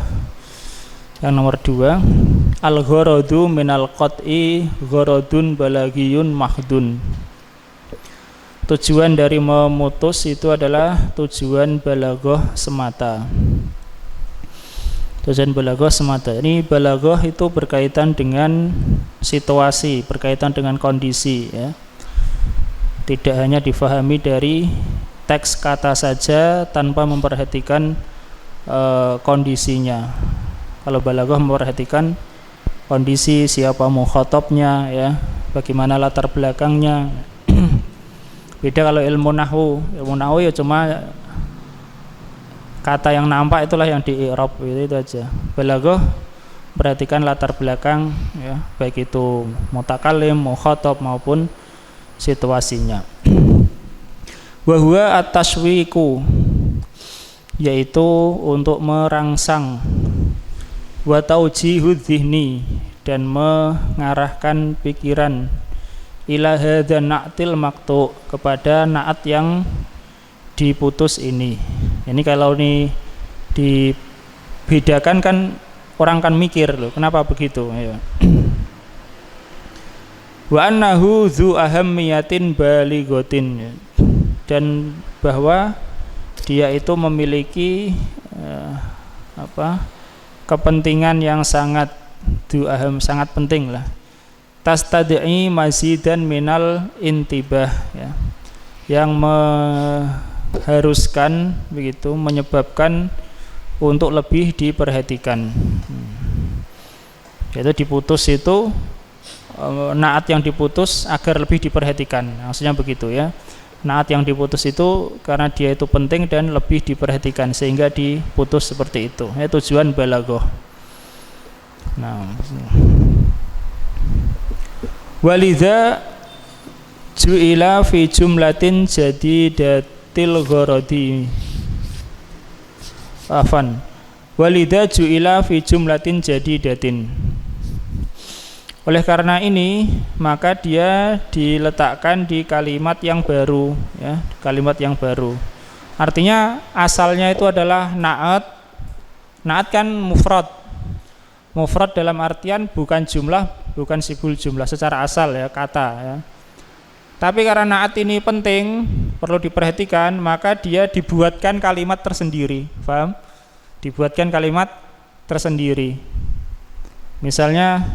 yang nomor 2, al-gharadu minal qat'i gharadun balagiyun mahdun. Tujuan dari memutus itu adalah tujuan balaghah semata. Tujuan balaghah semata. Ini balaghah itu berkaitan dengan situasi, berkaitan dengan kondisi, ya. Tidak hanya difahami dari teks kata saja tanpa memperhatikan kondisinya. Kalau balaghah memperhatikan kondisi, siapa mukhatabnya, ya, bagaimana latar belakangnya. Beda kalau ilmu nahwu ya cuma kata yang nampak itulah yang di i'rab, itu aja. Balaghah perhatikan latar belakang, ya, baik itu mutakallim, mukhatab maupun situasinya. Wa huwa at-tashwiqu, yaitu untuk merangsang, wa taujihu dzihni, dan mengarahkan pikiran, ila hadzal na'til maqtu, kepada na'at yang diputus ini. Ini kalau ini dibedakan kan orang kan mikir loh, kenapa begitu, ya. Wa annahu dzu ahammiyatin balighatin, dan bahwa dia itu memiliki kepentingan yang sangat sangat penting lah. Tastad'i mazidan minal intibah, ya, yang mengharuskan, begitu, menyebabkan untuk lebih diperhatikan. Yaitu diputus itu naat yang diputus agar lebih diperhatikan, maksudnya begitu, ya. Naat yang diputus itu karena dia itu penting dan lebih diperhatikan sehingga diputus seperti itu. Ya, tujuan balaghah. Nah, walidza ju'ila fi jumlatin jadidatil gharadi. Walidza ju'ila fi jumlatin jadidatin. Oleh karena ini, maka dia diletakkan di kalimat yang baru, ya, kalimat yang baru. Artinya asalnya itu adalah na'at. Na'at kan mufrad. Mufrad dalam artian bukan jumlah, bukan sibul jumlah secara asal, ya, kata, ya. Tapi karena na'at ini penting, perlu diperhatikan, maka dia dibuatkan kalimat tersendiri. Paham? Dibuatkan kalimat tersendiri. Misalnya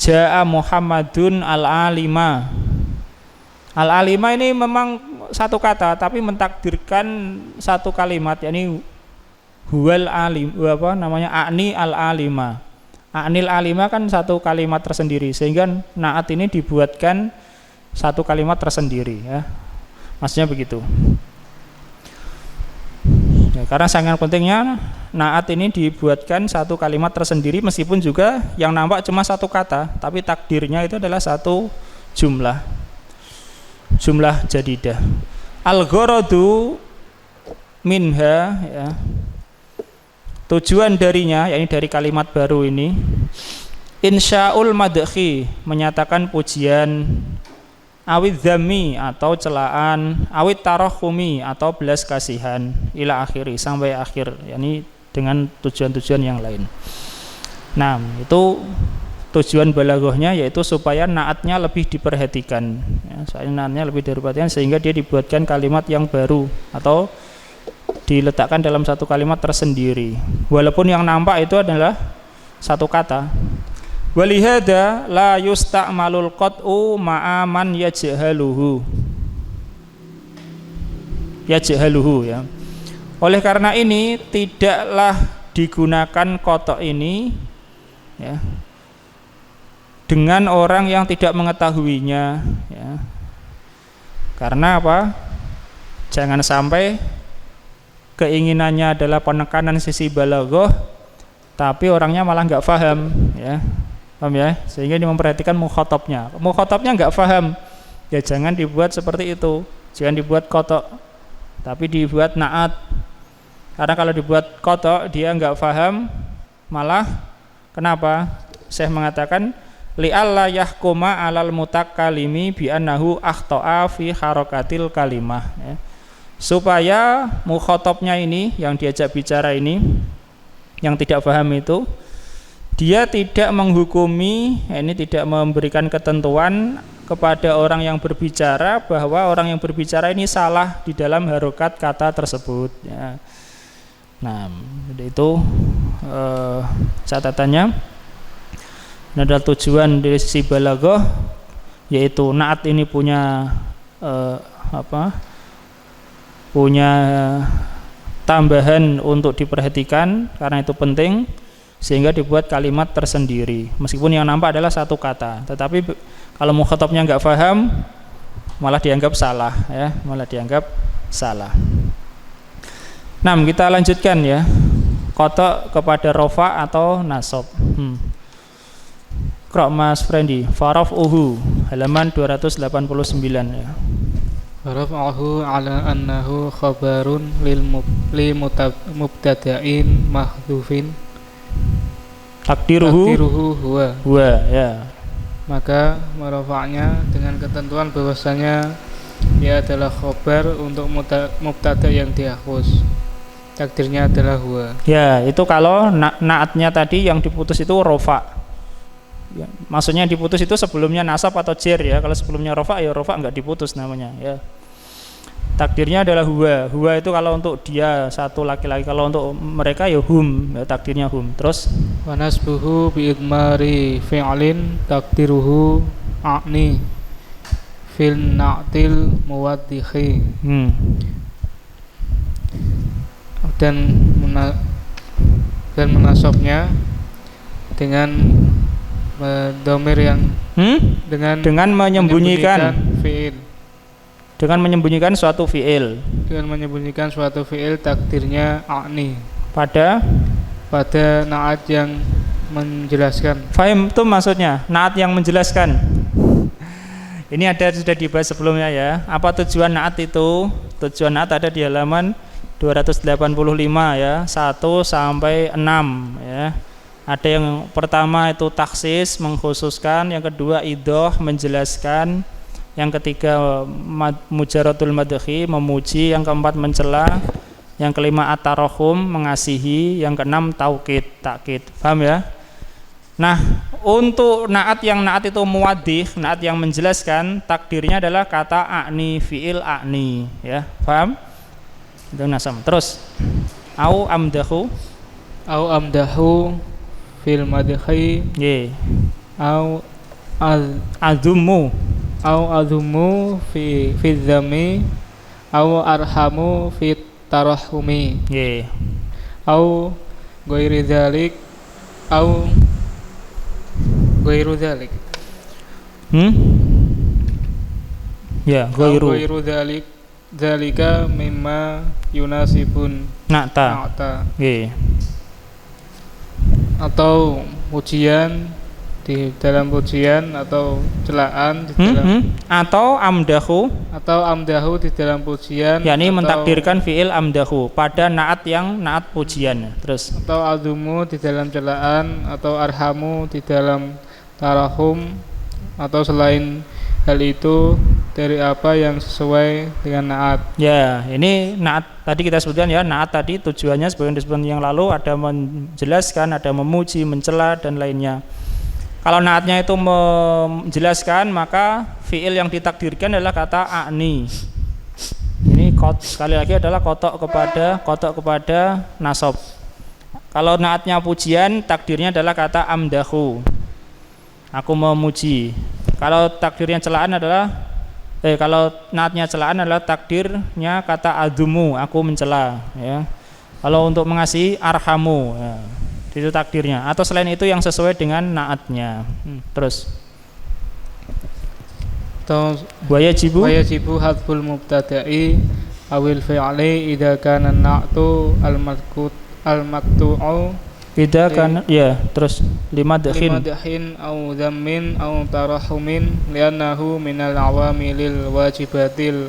Ja'a Muhammadun al-alima. Al-alima ini memang satu kata, tapi mentakdirkan satu kalimat, yakni huwal alim, a'ni al-alima. A'nil alima kan satu kalimat tersendiri, sehingga na'at ini dibuatkan satu kalimat tersendiri, ya. Maksudnya begitu. Ya, karena sangat pentingnya na'at ini dibuatkan satu kalimat tersendiri, meskipun juga yang nampak cuma satu kata, tapi takdirnya itu adalah satu jumlah jadidah. Al-gharadu minha, ya, tujuan darinya, yakni dari kalimat baru ini, insya'ul madhi, menyatakan pujian, awid dzami atau celaan, awid tarahumi atau belas kasihan, ila akhiri, sampai akhir, yakni dengan tujuan-tujuan yang lain. Nah, itu tujuan balaghahnya, yaitu supaya naatnya lebih diperhatikan, ya, soalnya naatnya lebih diperhatikan sehingga dia dibuatkan kalimat yang baru atau diletakkan dalam satu kalimat tersendiri, walaupun yang nampak itu adalah satu kata, Walihada la yusta'malul qat'u ma'a man yajhaluhu ya. Oleh karena ini tidaklah digunakan kotok ini ya dengan orang yang tidak mengetahuinya ya. Karena apa? Jangan sampai keinginannya adalah penekanan sisi balaghah tapi orangnya malah nggak paham ya. Paham ya? Sehingga dia memperhatikan mukhatabnya nggak paham ya, jangan dibuat seperti itu, jangan dibuat kotok tapi dibuat na'at. Karena kalau dibuat kotok dia nggak paham, malah kenapa? Syekh mengatakan li'alla yahkuma 'alal mutakalimi bi annahu akhta'a fi harakatil kalimah ya. Supaya mukhatabnya ini yang diajak bicara ini yang tidak paham itu dia tidak menghukumi, ini tidak memberikan ketentuan kepada orang yang berbicara bahwa orang yang berbicara ini salah di dalam harokat kata tersebut ya. Nah, itu catatannya. Nah, adalah tujuan dari sisi balaghah yaitu na'at ini punya punya tambahan untuk diperhatikan karena itu penting, sehingga dibuat kalimat tersendiri meskipun yang nampak adalah satu kata, tetapi kalau mukhatabnya nggak paham malah dianggap salah ya, malah dianggap salah. Nah, kita lanjutkan ya, kotok kepada rofa atau nasab. Qra' Mas Frendi, faraf'uhu halaman 289 ya. Faraf'uhu ala annahu khabarun li mubtada'in mahdhufin takdiruhu huwa ya. Maka merofaknya dengan ketentuan bahwasanya dia adalah khobar untuk mubtada yang dihapus, takdirnya adalah huwa ya. Itu kalau naatnya tadi yang diputus itu rofa ya, maksudnya diputus itu sebelumnya nasab atau jer ya. Kalau sebelumnya rofa ya rofa nggak diputus namanya ya. Takdirnya adalah huwa itu kalau untuk dia satu laki-laki, kalau untuk mereka ya hum ya, takdirnya hum. Terus wa nasbuhu bi idmari fi'lin takdiruhu a'ni fil na'til muwaddihi dan menasabnya dengan domir yang dengan menyembunyikan fi'il, dengan menyembunyikan suatu fi'il, takdirnya a'ni pada na'at yang menjelaskan. Fahim itu maksudnya na'at yang menjelaskan. Ini sudah dibahas sebelumnya ya. Apa tujuan na'at itu? Tujuan na'at ada di halaman 285 ya, 1 sampai 6 ya. Ada yang pertama itu taksis, mengkhususkan, yang kedua idoh, menjelaskan, yang ketiga mujarradul madhi, memuji, yang keempat mencela, yang kelima at-tarahum, mengasihi, yang keenam taukid, takkid. Paham ya? Nah, untuk naat itu muwaddih, naat yang menjelaskan, takdirnya adalah kata a'ni, fi'il a'ni ya. Paham? Itu nasam. Terus au amdahu fil madhi au adhumu fi dzami au arhamu fi tarahumi au ghairi dzalik ya ghairu dzalika mimma yunasibun na'ta atau pujian di dalam pujian atau celaan di dalam atau amdahu di dalam pujian, yakni mentakdirkan fi'il amdahu pada naat yang naat pujian. Terus atau azumu di dalam celaan, atau arhamu di dalam tarahum, atau selain hal itu dari apa yang sesuai dengan naat. Ya, ini naat tadi kita sebutkan ya, naat tadi tujuannya sebagian disebutkan yang lalu ada menjelaskan, ada memuji, mencela dan lainnya. Kalau naatnya itu menjelaskan, maka fiil yang ditakdirkan adalah kata a'ni. Ini sekali lagi adalah kotok kepada nasab. Kalau naatnya pujian, takdirnya adalah kata amdahu. aku memuji. Kalau takdirnya celaan adalah kalau naatnya celaan adalah takdirnya kata adumu, aku mencela, ya. Kalau untuk mengasihi arhamu, ya, itu takdirnya. Atau selain itu yang sesuai dengan naatnya. Terus wajibu hadful mubtada'i awil fi'li idza kana na'tu al-maqtu'u idza kana ya terus limadhin au dhammin au tarahumin li'annahu minal awamilil wajibatil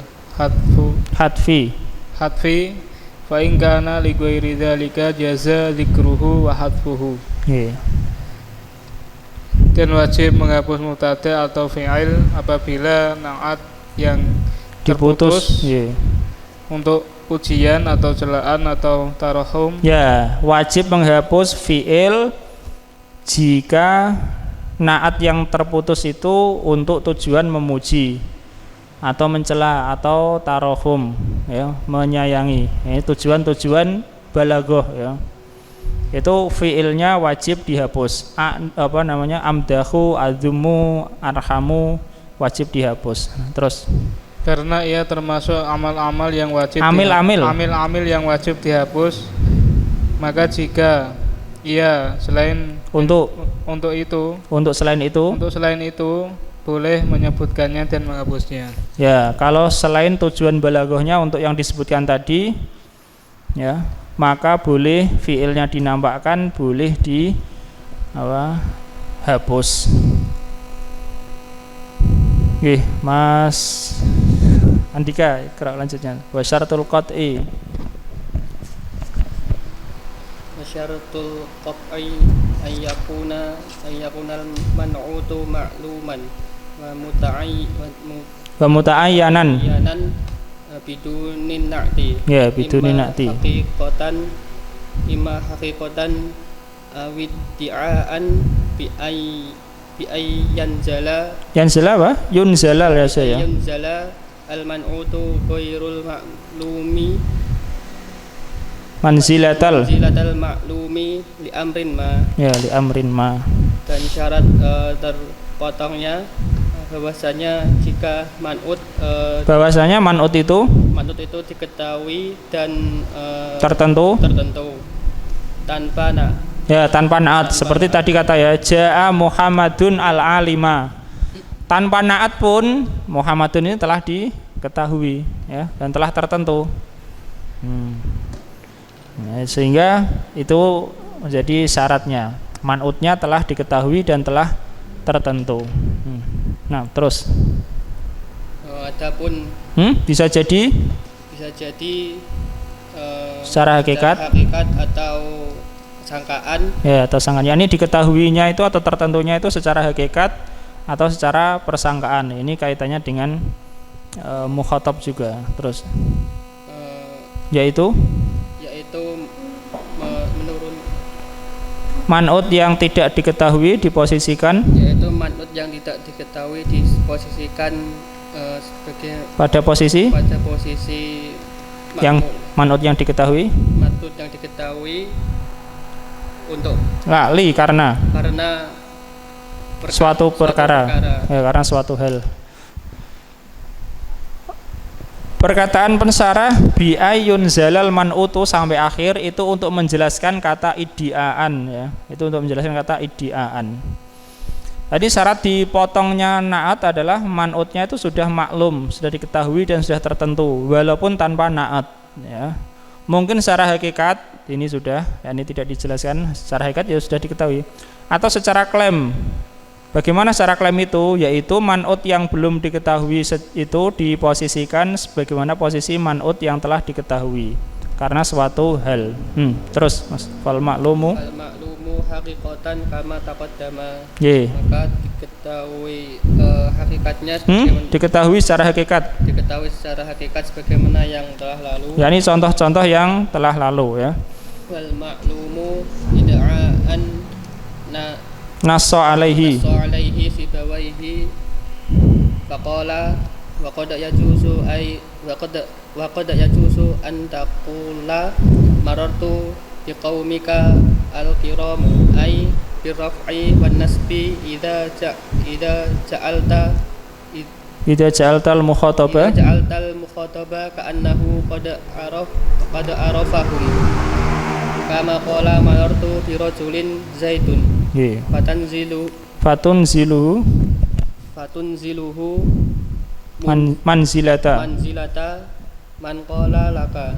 hadfi fa in kana li ghairi dzalika jaza dzikruhu wa hadfuhu. Dan wajib menghapus mubtada atau fi'il apabila na'at yang terputus untuk ujian atau celaan atau tarahum. Ya, wajib menghapus fi'il jika na'at yang terputus itu untuk tujuan memuji atau mencela atau tarahum, ya, menyayangi. Ini tujuan balaghah, ya. Itu fiilnya wajib dihapus. Amdahu, adzumu, arhamu wajib dihapus. Terus karena ia termasuk amal-amal yang wajib amil-amil yang wajib dihapus, maka jika ia selain selain itu boleh menyebutkannya dan menghapusnya. Ya, kalau selain tujuan balaghahnya untuk yang disebutkan tadi, ya, maka boleh fiilnya dinampakkan, boleh hapus. Oke, Mas Andika, ikra lanjutnya. Wa syaratul qat'i. Wa syaratul qat'i ayyakuna al-man'utu ma'luman wa muta'ayyanan bidunin na'ti. Ya, bidunin na'ti. Haqiqatan awiddi'aan bi yanzala apa? Yunzala ya saya. Yunzala al-man'utu ghairul ma'lumi manzilatal ma'lumi li amrin ma. Ya, li amrin ma. Dan syarat terpotongnya bahwasanya jika man'ut itu diketahui dan tertentu tanpa naat seperti tadi kata ya, jaa Muhammadun al-alima. Tanpa naat pun Muhammadun ini telah diketahui, ya, dan telah tertentu. Sehingga itu menjadi syaratnya, man'utnya telah diketahui dan telah tertentu. Nah, terus adapun bisa jadi secara hakikat atau sangkaan. Ya, atau sangkaan. Ini diketahuinya itu atau tertentunya itu secara hakikat atau secara persangkaan. Ini kaitannya dengan mukhatab juga. Terus yaitu menurun man'ut yang tidak diketahui diposisikan, yaitu man'ut yang tidak diketahui diposisikan sebagai pada posisi yang man'ut yang diketahui untuk karena suatu perkara. Ya, karena suatu hal. Perkataan pensarah bi ayun zalal man'utu sampai akhir itu untuk menjelaskan kata iddiaan, ya. Itu untuk menjelaskan kata iddiaan. Tadi syarat dipotongnya naat adalah man'utnya itu sudah maklum, sudah diketahui dan sudah tertentu walaupun tanpa naat, ya. Mungkin secara hakikat ini sudah, ya, ini tidak dijelaskan, secara hakikat ya sudah diketahui. Atau secara klaim. Bagaimana secara klaim itu? Yaitu man'ut yang belum diketahui itu diposisikan sebagaimana posisi man'ut yang telah diketahui karena suatu hal. Terus Mas, fal ma'lumu haqiqatan kama taqaddama. Maka diketahui hakikatnya diketahui secara hakikat sebagaimana yang telah lalu. Ya, ini contoh-contoh yang telah lalu, ya. Wal ma'lumu ida'an Nasso alaihi sibawaihi faqala wa qad yajuzu an taqula marartu biqaumika al-kiram ay birraf'i wan nasbi idza ja'alta idza ja'altal mukhataba ka'annahu qad arafahum kama qala marartu bi rajulin zaidun nggih fatunziluhu manzilata man qala laka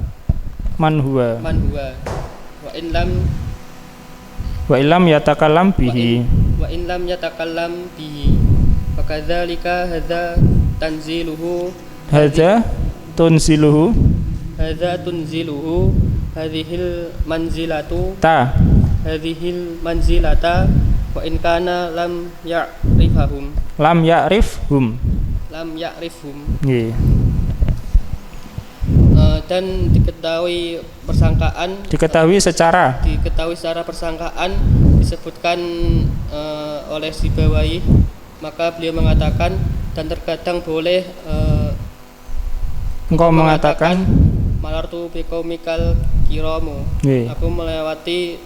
man huwa wa wa illam yatakallam bihi fakadzalika hadza tunziluhu hadhil manzilata wa in kana lam ya'rifhum nggih. Dan diketahui secara persangkaan disebutkan oleh Sibawayh, maka beliau mengatakan dan terkadang boleh engkau mengatakan malartu biqaumikal kiramu, aku melewati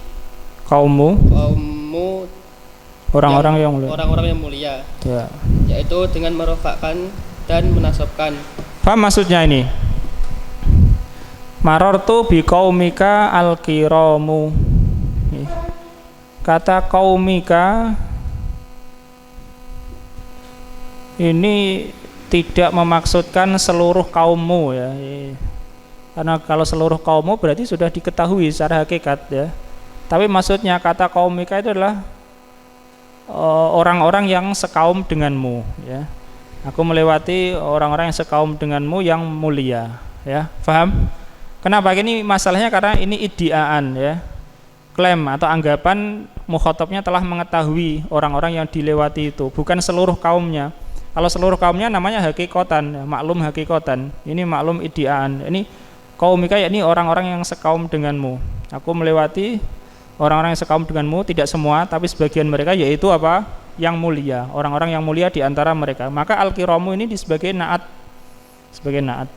kaummu orang-orang yang mulia ya. Yaitu dengan merofakkan dan menasabkan. Paham maksudnya ini? Marartu biqaumika al-kiramu. Kata qaumika ini tidak memaksudkan seluruh kaummu ya. Karena kalau seluruh kaummu berarti sudah diketahui secara hakikat ya. Tapi maksudnya kata qaumika itu adalah orang-orang yang sekaum denganmu ya. Aku melewati orang-orang yang sekaum denganmu yang mulia ya. Paham? Kenapa ini masalahnya? Karena ini iddiaan ya, klaim atau anggapan mukhatabnya telah mengetahui orang-orang yang dilewati itu, bukan seluruh kaumnya. Kalau seluruh kaumnya namanya hakikotan, ya, maklum hakikotan. Ini maklum iddiaan. Ini kaumika yakni orang-orang yang sekaum denganmu. Aku melewati orang-orang yang sekaum denganmu, tidak semua, tapi sebagian mereka, yaitu apa? Yang mulia, orang-orang yang mulia di antara mereka. Maka al-kiramu ini sebagai naat, sebagai naat.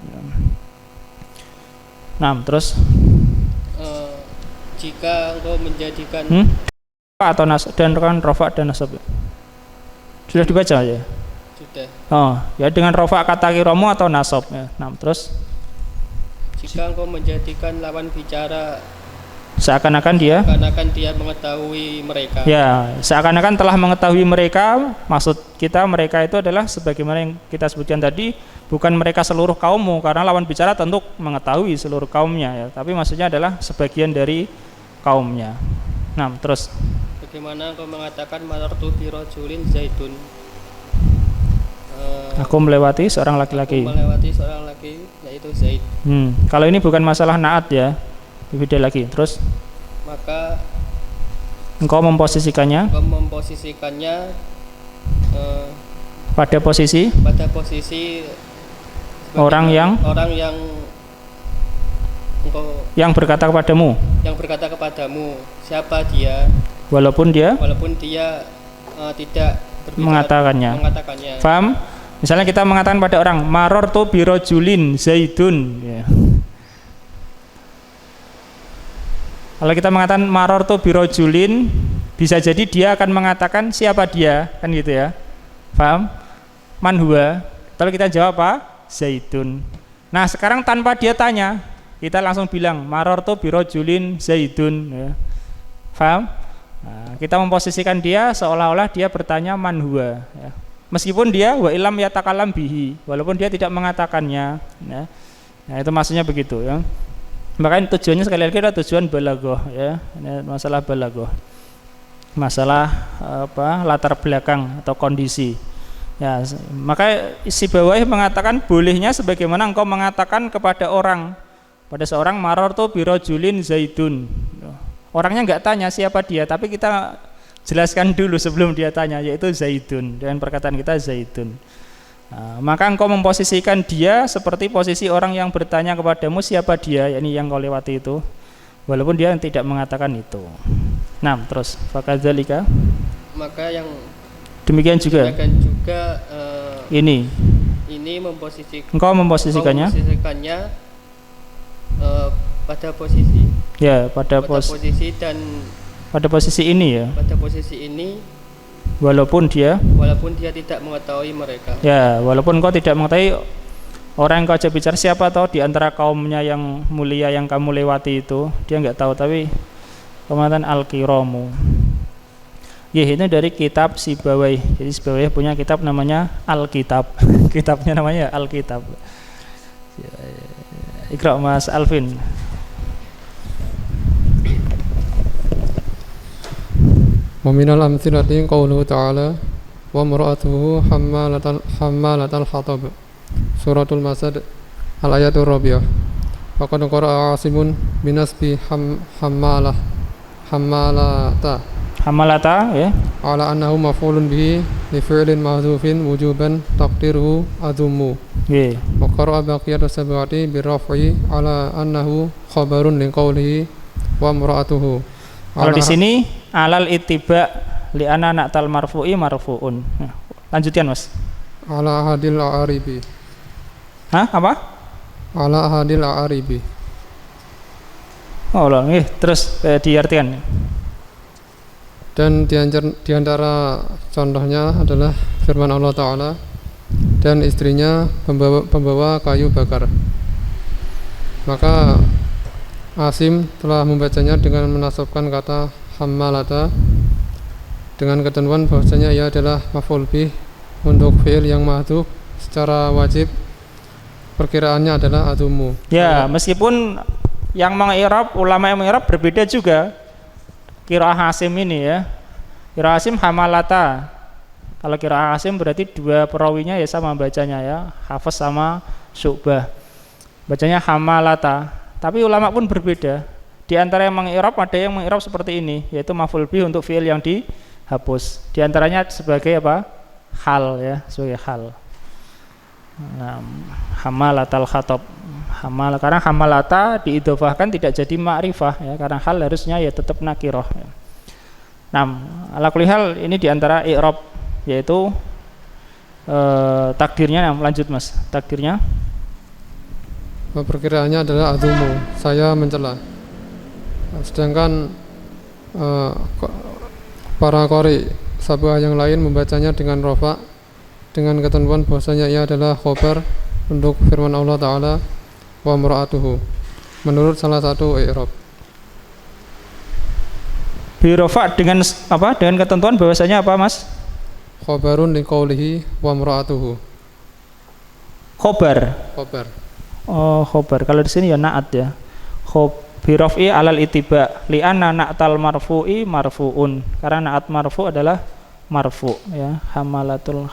Nah, terus jika engkau menjadikan atau dan kan rofa dan nasab sudah dibaca ya? Sudah. Oh, ya dengan rofa kata kiramu atau nasab ya. Nah, terus jika engkau menjadikan lawan bicara seakan-akan dia mengetahui mereka. Ya, seakan-akan telah mengetahui mereka. Maksud kita mereka itu adalah sebagaimana yang kita sebutkan tadi, bukan mereka seluruh kaummu, karena lawan bicara tentu mengetahui seluruh kaumnya ya, tapi maksudnya adalah sebagian dari kaumnya. Nah, terus bagaimana engkau mengatakan malartu bi rajulin zaidun? Aku melewati seorang laki-laki. Yaitu Zaid. Kalau ini bukan masalah naat ya, beda lagi. Terus maka engkau memposisikannya pada posisi orang yang berkata kepadamu. Siapa dia? Walaupun dia tidak mengatakannya. Paham? Misalnya kita mengatakan pada orang marartu bi rajulin zaidun ya. Kalau kita mengatakan marartu bi rajulin, bisa jadi dia akan mengatakan siapa dia, kan gitu ya. Paham? Man huwa. Kalau kita jawab apa? Zaidun. Nah, sekarang tanpa dia tanya, kita langsung bilang marartu bi rajulin zaidun ya. Paham? Nah, kita memposisikan dia seolah-olah dia bertanya man huwa ya. Meskipun dia wa illam yatakallam bihi, walaupun dia tidak mengatakannya ya. Nah, itu maksudnya begitu ya. Makanya tujuannya sekali lagi adalah tujuan balaghah ya. Ini masalah balaghah. Masalah latar belakang atau kondisi. Ya, maka Sibawayh mengatakan bolehnya sebagaimana engkau mengatakan kepada orang, pada seorang marartu bi rajulin zaidun. Orangnya enggak tanya siapa dia, tapi kita jelaskan dulu sebelum dia tanya, yaitu zaidun, dengan perkataan kita zaidun. Nah, maka engkau memposisikan dia seperti posisi orang yang bertanya kepadamu siapa dia, yakni yang kau lewati itu, walaupun dia tidak mengatakan itu. Nah, terus fakadzalika, maka yang demikian juga ini engkau memposisikannya pada posisi ya, pada posisi dan pada posisi ini ya. Pada posisi ini Walaupun dia tidak mengetahui mereka. Ya, walaupun kau tidak mengetahui orang yang kau ajak bicara siapa tahu di antara kaumnya yang mulia yang kamu lewati itu, dia enggak tahu, tapi kemudian al-kiramu. Ya, ini dari kitab Sibawai. Jadi Sibawai punya kitab namanya Al-Kitab. Kitabnya namanya Al-Kitab. Iqra Mas Alvin. Wa minal amthilati qauluhu ta'ala wa mar'atuhu hammalatal hatab. Suratul Masad al-ayatul rabi'ah. Wa qad qara'a Asimun binasbi hammalata Ya. ala annahu maf'ulun bihi li fi'lin mahdhufin wujuban taqdiruhu adummu. Nggih. Wa qara'a baqiyatu sab'ati birraf'i ala annahu khabarun li qawlihi wa mar'atuhu. Kalau di sini alal ittiba li anna na'tal marfu'i marfu'un. Lanjutkan Mas. Ala hadil a'aribi. Hah? Apa? Ala hadil a'aribi. Oh, loh, terus diartikan. Dan di antara contohnya adalah firman Allah Ta'ala, dan istrinya pembawa kayu bakar. Maka Asim telah membacanya dengan menasabkan kata hammalata dengan ketentuan bahwasanya ia adalah maf'ul bih untuk fi'il yang mahdhuf secara wajib. Perkiraannya adalah adumu. Ya, meskipun yang mengi'rab, ulama yang mengi'rab berbeda juga. Qiraah Asim ini ya. Qiraah Asim hamalata. Kalau qiraah Asim berarti dua perawinya ya sama bacanya ya, Hafiz sama Syu'bah. Bacanya hamalata. Tapi ulama pun berbeda. Di antara yang mengi'rab ada yang mengi'rab seperti ini, yaitu maf'ul bih untuk fi'il yang dihapus. Di antaranya sebagai apa? Hal ya, sebagai hal. Nah, hamalatal khatab. Karena hamalata diidhofahkan tidak jadi ma'rifah ya, karena hal harusnya ya tetap nakirah ya. Nah, ala kulli hal ini diantara i'rab, yaitu takdirnya. Lanjut Mas, takdirnya perkiraannya adalah adumu, saya mencela. Sedangkan para qari sabah yang lain membacanya dengan rafa dengan ketentuan bahwasanya ia adalah khobar untuk firman Allah Ta'ala wa mar'atuhu menurut salah satu i'rab. Birofa dengan apa? Dengan ketentuan bahwasanya apa Mas? Khobarun li qawlihi wa mar'atuhu. Khobar. Oh, khobar. Kalau di sini ya naat ya. Birofi alal itiba li anna na'tal marfu'i marfu'un. Karena naat marfu adalah marfu ya. Hamalatul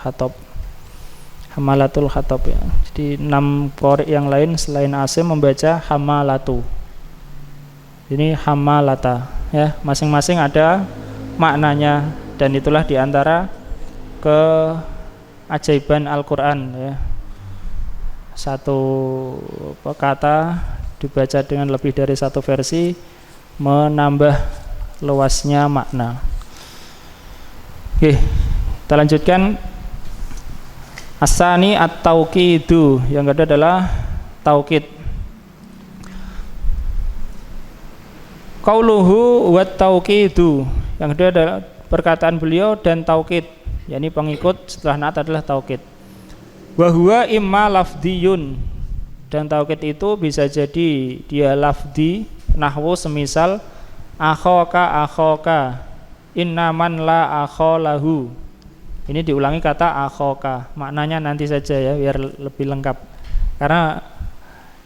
khatab ya. Jadi 6 qari yang lain selain Asim membaca hamalatu. Ini hamalata ya, masing-masing ada maknanya, dan itulah diantara keajaiban Al-Qur'an ya. Satu kata dibaca dengan lebih dari satu versi menambah luasnya makna. Oke, kita lanjutkan. Asani at-tauqidu, yang kedua adalah taukid. Qauluhu wa tauqidu, yang kedua adalah perkataan beliau dan taukid, yakni pengikut setelah naat adalah taukid. Wa huwa imma lafdiyun, dan taukid itu bisa jadi dia lafdi, nahwu semisal akhoka innaman la akholahu. Ini diulangi kata akhoka, maknanya nanti saja ya biar lebih lengkap. Karena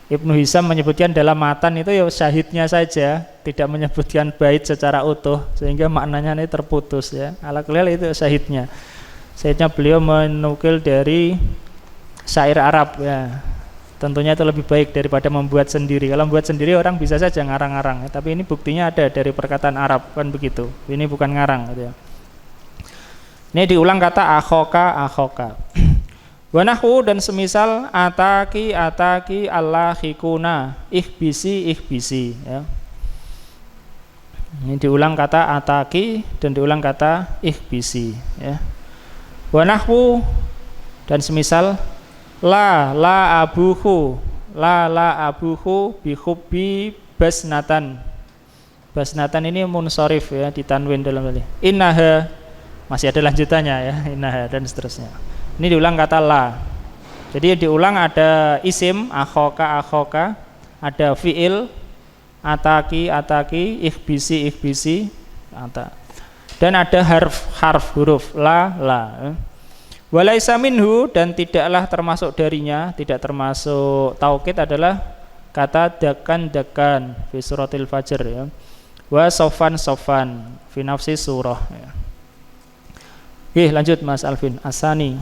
Ibnu Hisam menyebutkan dalam matan itu ya syahidnya saja, tidak menyebutkan bait secara utuh, sehingga maknanya ini terputus ya. Ala kulli itu syahidnya. Syahidnya beliau menukil dari syair Arab ya. Tentunya itu lebih baik daripada membuat sendiri. Kalau membuat sendiri orang bisa saja ngarang-ngarang ya, tapi ini buktinya ada dari perkataan Arab kan begitu. Ini bukan ngarang gitu ya. Ini diulang kata akhoka. Wanahu dan semisal ataki allahikuna ihbisi ya. Ini diulang kata ataki dan diulang kata ihbisi ya. Wanahu dan semisal la abuhu bihubbi basnatan Basnatan ini munsharif ya, ditanwin dalam hal ini. Innaha, masih ada lanjutannya ya, innaha dan seterusnya. Ini diulang kata la. Jadi diulang ada isim akhoka, ada fiil ataki, ikhbisi, dan ada harf huruf la. Walaisa minhu, dan tidaklah termasuk darinya, tidak termasuk taukid adalah kata dakan fi suratil fajr ya. Wa sofan fi nafsi surah ya. Oke, lanjut Mas Alvin. Asani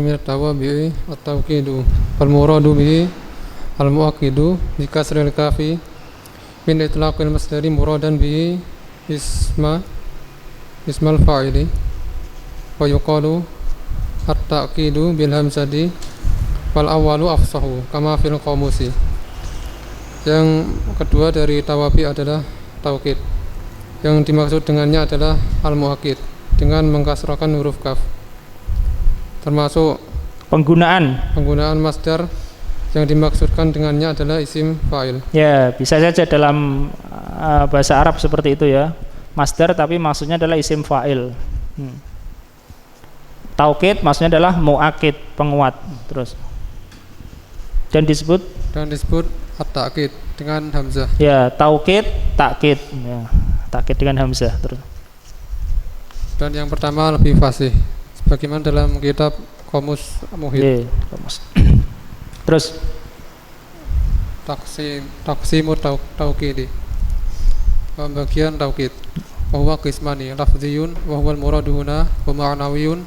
min tawabi'i at-tawkidu wal muradu bihi al-mu'akkidu bi kasril kafi min itlaqil masdari muradan bihi ismal fa'ili wa yuqalu at-ta'kidu bil hamzati wal awwalu afsahu kama fil qamusi. Yang kedua dari tawabi adalah taukid. Yang dimaksud dengannya adalah al-mu'akkid dengan mengkasrahkan huruf kaf. Termasuk penggunaan masdar yang dimaksudkan dengannya adalah isim fa'il. Ya, bisa saja dalam bahasa Arab seperti itu ya. Masdar tapi maksudnya adalah isim fa'il. Taukid maksudnya adalah mu'akkid, penguat. Terus. Dan disebut at-ta'kid dengan hamzah. Ya, taukid, takkid. Ya, takkid dengan hamzah terus. Dan yang pertama lebih fasih, sebagaimana dalam kitab Qamus Muhit. Qamus. Terus taksimu taukidi, pembagian taukid. Wa huwa qismani lafziyun wa huwa al-muradu huna wa ma'nawiyun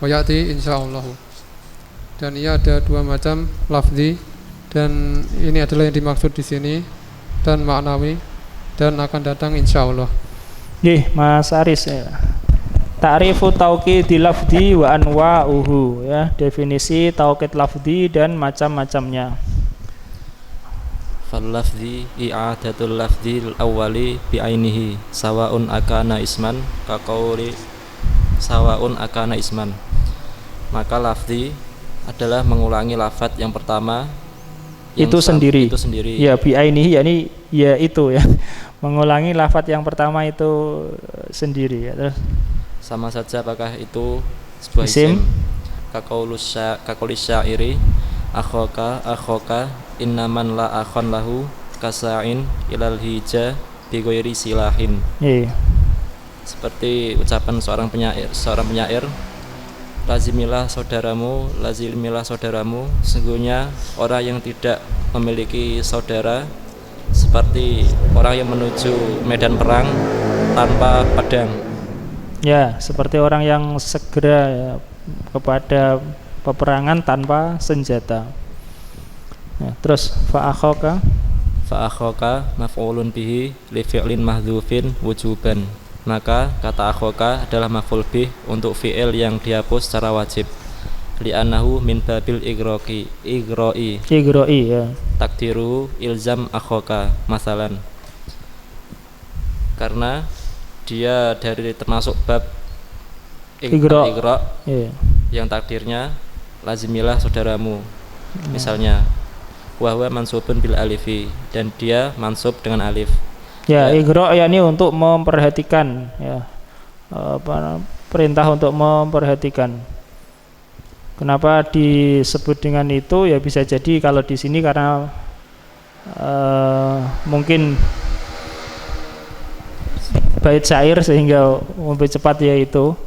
wa ya'ti insyaallah. Dan ia ada dua macam, lafzi, dan ini adalah yang dimaksud di sini, dan maknawi, dan akan datang insyaallah. Nggih, Mas Aris ya. Ta'rifu taukid lafzi wa anwa'uhu ya, definisi taukid lafzi dan macam-macamnya. Fal lafzi i'adatul lafzi al-awwali bi ainihi sawa'un akana isman ka qauli sawa'un akana isman. Maka lafzi adalah mengulangi lafaz yang pertama itu sendiri. Ya, bi ainihi yakni ya itu ya. Mengulangi lafaz yang pertama itu sendiri ya. Terus sama saja apakah itu sebuah isim kakolis syairi akhoka innaman la akhon lahu kasa'in ilal hija bi ghairi silahin. Seperti ucapan seorang penyair lazimilah saudaramu, sesungguhnya orang yang tidak memiliki saudara seperti orang yang menuju medan perang tanpa pedang. Ya, seperti orang yang segera ya, kepada peperangan tanpa senjata. Ya, terus fa'akhoka maf'ulun bihi li fi'lin mahdhufin wujuban. Maka kata akhoka adalah maf'ul bih untuk fi'il yang dihapus secara wajib. Li'annahu min babil igro'i ya. Takdiru ilzam akhoka masalan. Karena dia dari termasuk bab igro yang takdirnya lazimilah saudaramu. Misalnya wahwa mansubun bil alifi, dan dia mansub dengan alif. Ya, igro yakni untuk memperhatikan ya. Perintah untuk memperhatikan. Kenapa disebut dengan itu? Ya bisa jadi kalau di sini karena mungkin bait syair sehingga lebih cepat yaitu.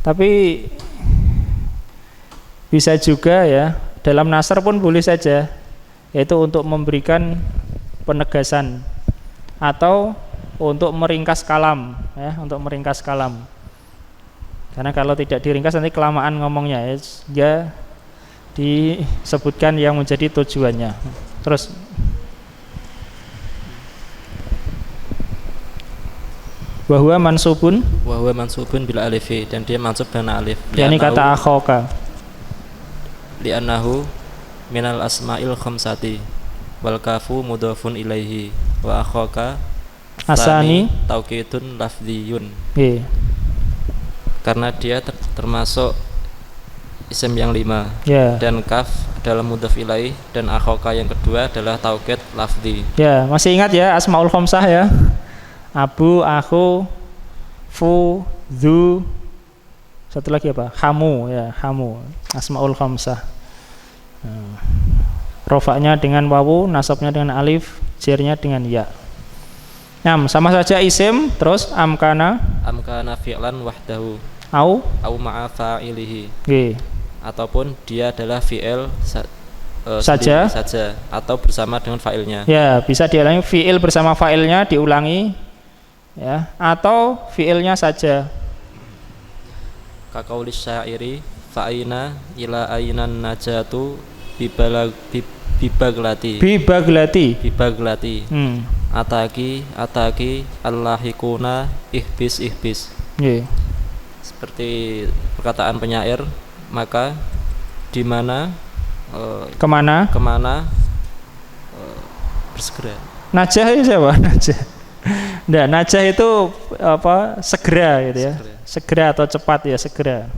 Tapi bisa juga ya dalam nasr pun boleh saja, yaitu untuk memberikan penegasan atau untuk meringkas kalam ya, untuk meringkas kalam. Karena kalau tidak diringkas nanti kelamaan ngomongnya ya, disebutkan yang menjadi tujuannya. Terus wahwa mansubun bil alifi, dan dia mansub dengan alif. Yani kata akhoka li'annahu minal asma'il khamsati wal kafu mudhafun ilaihi wa akhoka asani taukidun lafdhiyun. Karena dia termasuk isim yang 5 dan kaf dalam mudhaf ilaih, dan akhoka yang kedua adalah taukid lafzi. Ya, masih ingat ya asmaul khamsah ya. Abu, akhu, fu, zu, satu lagi apa? Hamu ya, hamu. Asmaul khamsah. Rofaknya dengan wawu, nasabnya dengan alif, jirnya dengan ya. Nah, sama saja isim, terus amkana Fi'lan wahdahu au ma'a fa'ilihi. Oke. Ataupun dia adalah fi'il saja atau bersama dengan fa'ilnya. Ya, bisa diulangi fi'il bersama fa'ilnya diulangi ya, atau fi'ilnya saja. Kaqaulis syairi fa'ina ila ainan najatu bibaglati. Ataki allahikuna ihbis. Yeah. Seperti perkataan penyair, maka di mana kemana bersegera. Najah itu siapa? Najah. Nah, najah itu apa? Segera gitu ya. Segera atau cepat ya, segera.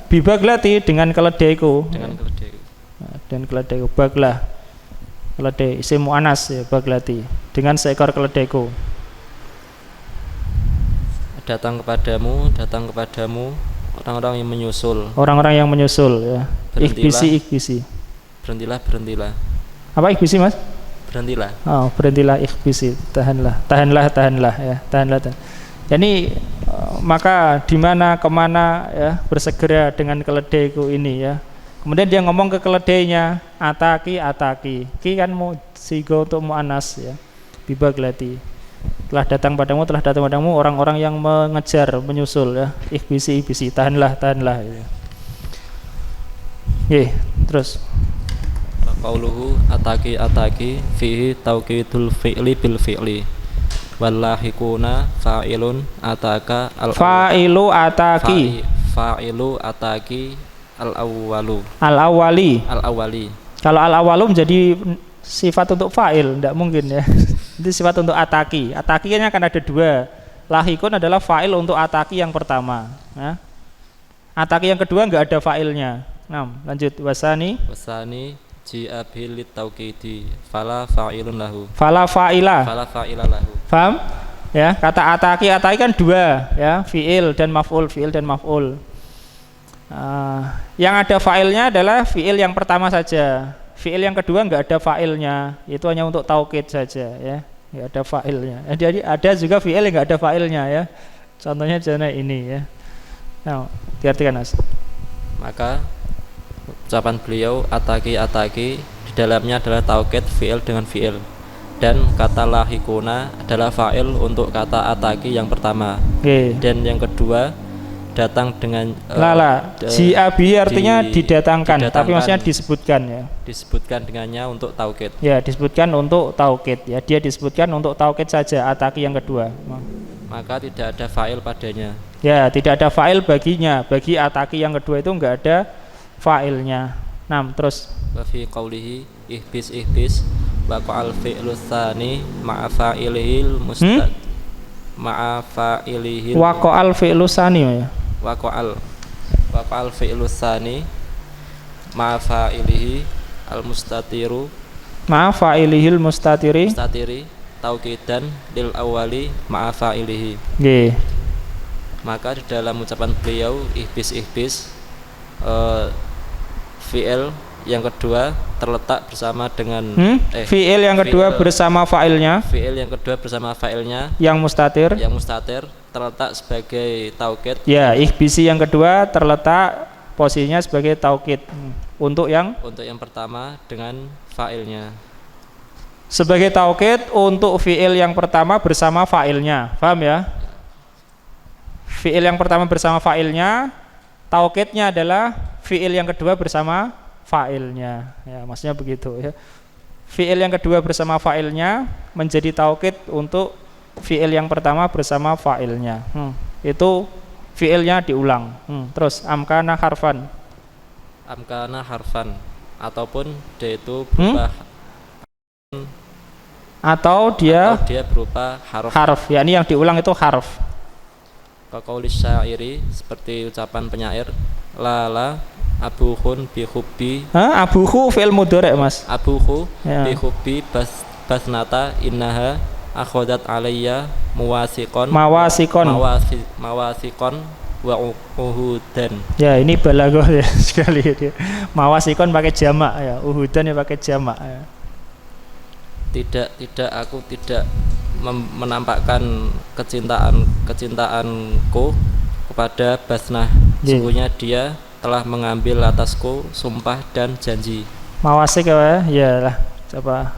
Bibaglati dengan keledaiku. Dan keledaiku baglah. Keledai isim muannas ya, baglati, dengan seekor keledaiku. Datang kepadamu orang-orang yang menyusul. Orang-orang yang menyusul ya. Ikhbisi. Berhentilah. Apa ikhbisi, Mas? Berhentilah. Oh, berhentilah ikhbisi. Tahanlah ya. Tahanlah. Jadi maka di mana kemana ya, bersegera dengan keledaiku ini ya. Kemudian dia ngomong ke keledainya, ataki. Ki kan mau sigo untuk muannas ya. Bibaglati. Telah datang padamu orang-orang yang mengejar, menyusul ya. Ikhbisi. Tahanlah ya. Terus qauluhu ataki fihi tauqidul fi'li bil fi'li. Wallahikuna fa'ilun ataka fa'ilu ataki al-awwali. Kalau al-awwalu menjadi sifat untuk fa'il, tidak mungkin ya. Itu sifat untuk ataki. Ataki kan akan ada dua. Lahikun adalah fa'il untuk ataki yang pertama ya. Ataki yang kedua enggak ada fa'ilnya. Nah, lanjut wasani ji'a bil tauqidi fala fa'ilun lahu. Fala fa'ila lahu. Paham? Ya, kata ataki kan dua ya, fi'il dan maf'ul. Yang ada fa'ilnya adalah fi'il yang pertama saja. Fi'il yang kedua enggak ada fa'ilnya, itu hanya untuk taukid saja ya. Enggak ada fa'ilnya. Jadi ada juga fi'il yang enggak ada fa'ilnya ya. Contohnya jana ini ya. Nah, diartikan Mas. Maka ucapan beliau ataki di dalamnya adalah taukid fi'il dengan fi'il, dan kata lahikuna adalah fa'il untuk kata ataki yang pertama. Dan yang kedua datang dengan ji'abi artinya didatangkan, tapi maksudnya disebutkan dengannya untuk taukid. Ya, disebutkan untuk taukid ya. Dia disebutkan untuk taukid saja ataki yang kedua. Maka tidak ada fa'il padanya. Ya, tidak ada fa'il baginya. Bagi ataki yang kedua itu enggak ada fa'ilnya. Nah, terus wa fi qaulihi ihbis waqa'al fi'lu tsani ma'a fa'ilihil mustad ma'a fa'ilihil waqa'al fi'lu tsani ya. Waqa'al fi'lu tsani ma'a fa'ilihi al mustatiru ma'a fa'ilihil mustatiri tauqidan lil awwali ma'a fa'ilihi. Nggih. Maka di dalam ucapan beliau ihbis fi'il yang kedua terletak bersama dengan fi'il yang kedua bersama fa'ilnya. Fi'il yang kedua bersama fa'ilnya yang mustatir terletak sebagai taukid. Ya, ihbisi yang kedua terletak posisinya sebagai taukid untuk yang pertama dengan fa'ilnya. Sebagai taukid untuk fi'il yang pertama bersama fa'ilnya. Paham ya? Fi'il yang pertama bersama fa'ilnya, taukidnya adalah fi'il yang kedua bersama fa'ilnya. Ya, maksudnya begitu ya. Fi'il yang kedua bersama fa'ilnya menjadi taukid untuk fi'il yang pertama bersama fa'ilnya. Itu fi'ilnya diulang. Terus amkana harfan ataupun dia itu berupa atau dia berupa harf. Yakni yang diulang itu harf. Kaqaulis syairi, seperti ucapan penyair, la abuhun bi hubbi. Abuhu fi'il mudhari' Mas. Abuhu Ya. bi hubbi basnata innaha akhadat alayya mawasikon wa uhudan. Ya, ini balaghah ya sekali dia. Mawasikon pakai jamak ya, uhudan ya pakai jamak ya. Tidak aku tidak menampakkan kecintaanku kepada Basnah. Sungguhnya dia telah mengambil atasku sumpah dan janji. Mawasik ya lah coba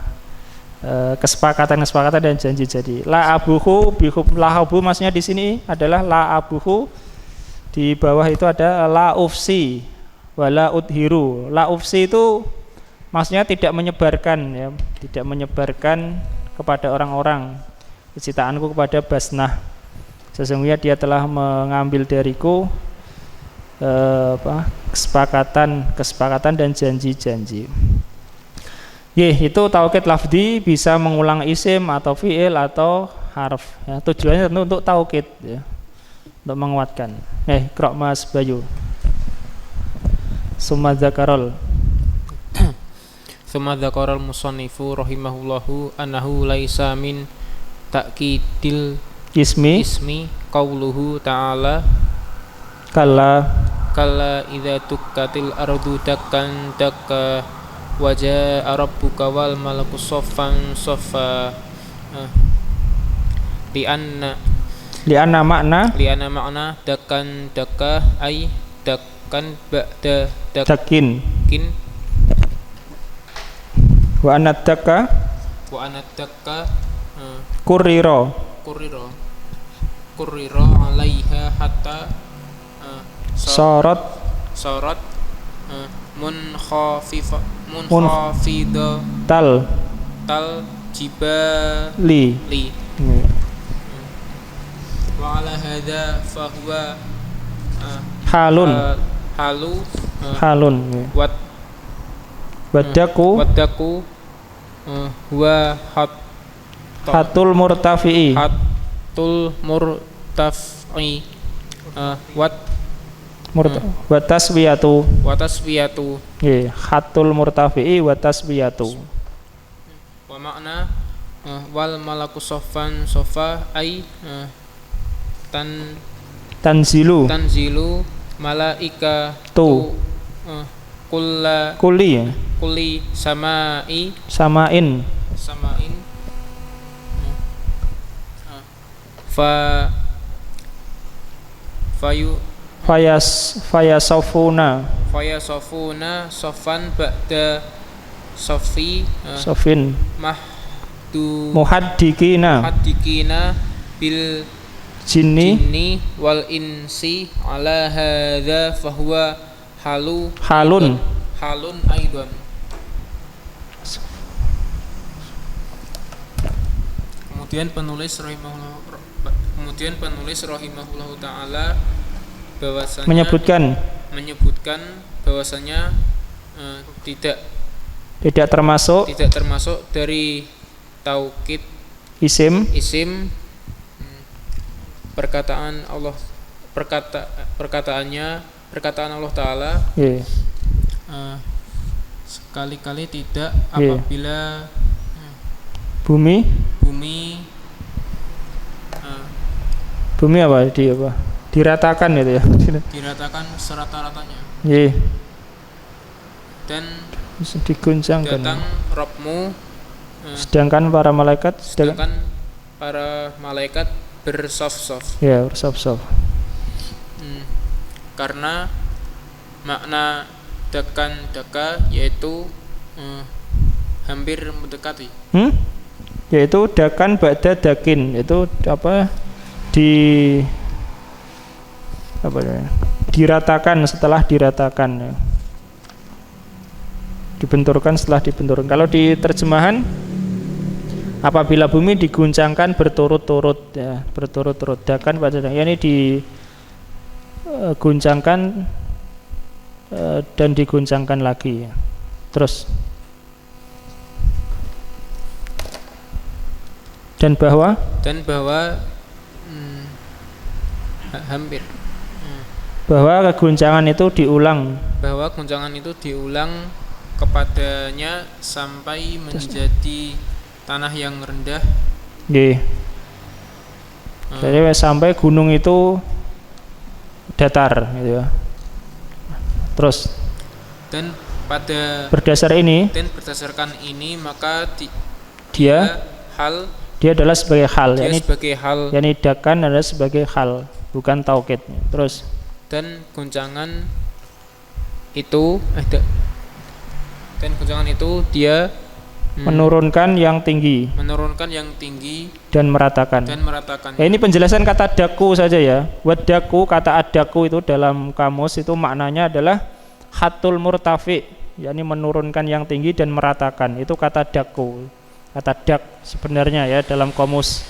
kesepakatan dan janji. Jadi la abuhu bihub, la abu maksudnya di sini adalah la abuhu, di bawah itu ada la ufsi wala udhiru. La ufsi itu maksudnya tidak menyebarkan ya, tidak menyebarkan kepada orang-orang kecintaanku kepada Basnah. Sesungguhnya dia telah mengambil dariku kesepakatan dan janji-janji. Itu taukid lafzi, bisa mengulang isim atau fiil atau harf ya. Tujuannya tentu untuk taukid ya, untuk menguatkan. Qra' Mas Bayu. Summa dzakarol musannifu rahimahullahu annahu laisa min ta'kidil ismi qauluhu ta'ala kalla idza tukkatil ardu dakkan dakka wa jaa rabbuka wal malaku saffan saffa. Lianna makna dakkan dakka ay dakkan ba'da dakin wa anad dakka kurriro alaiha hatta sorot munkhafida tal jibali wa ala hadza fahuwa halun wadaku huwa hatul murtafi'i wa taswiyatu hatul murtafi'i wa taswiyatu. Wa makna wal malaku saffan saffa ay tanzilu malaika tu kulli samain fayasafuna saffan ba'da safin muhaddikina bil jinni wal insi ala hadza fahuwa halun aidan. Kemudian penulis rahimahullahu taala bahwasanya menyebutkan bahwasanya tidak termasuk dari taukid isim perkataan Allah taala sekali-kali tidak apabila bumi apa diratakan itu ya, diratakan serata-ratanya dan diguncangkan datang Rabbmu sedangkan para malaikat bersaf-saf bersaf-saf. Karena makna daka yaitu hampir mendekati, yaitu dakan ba'da dakin, itu diratakan setelah diratakan ya. Dibenturkan setelah dibenturkan. Kalau di terjemahan apabila bumi diguncangkan berturut-turut ya, berturut-turut dakan pada dakan, ini diguncangkan dan diguncangkan lagi ya. Terus dan bahwa hampir. Bahwa keguncangan itu diulang. Bahwa guncangan itu diulang kepadanya sampai menjadi tanah yang rendah. Nggih. Jadi sampai gunung itu datar gitu ya. Terus dan pada berdasarkan ini maka dia adalah sebagai hal, yakni dakan adalah sebagai hal, bukan taukid. Terus dan guncangan itu dia menurunkan yang tinggi dan meratakan. Ya, ini penjelasan kata daku saja ya. Wadaku, kata adaku itu dalam kamus itu maknanya adalah hatul murtafi, yakni menurunkan yang tinggi dan meratakan. Itu kata daku, kata dak sebenarnya ya dalam kamus.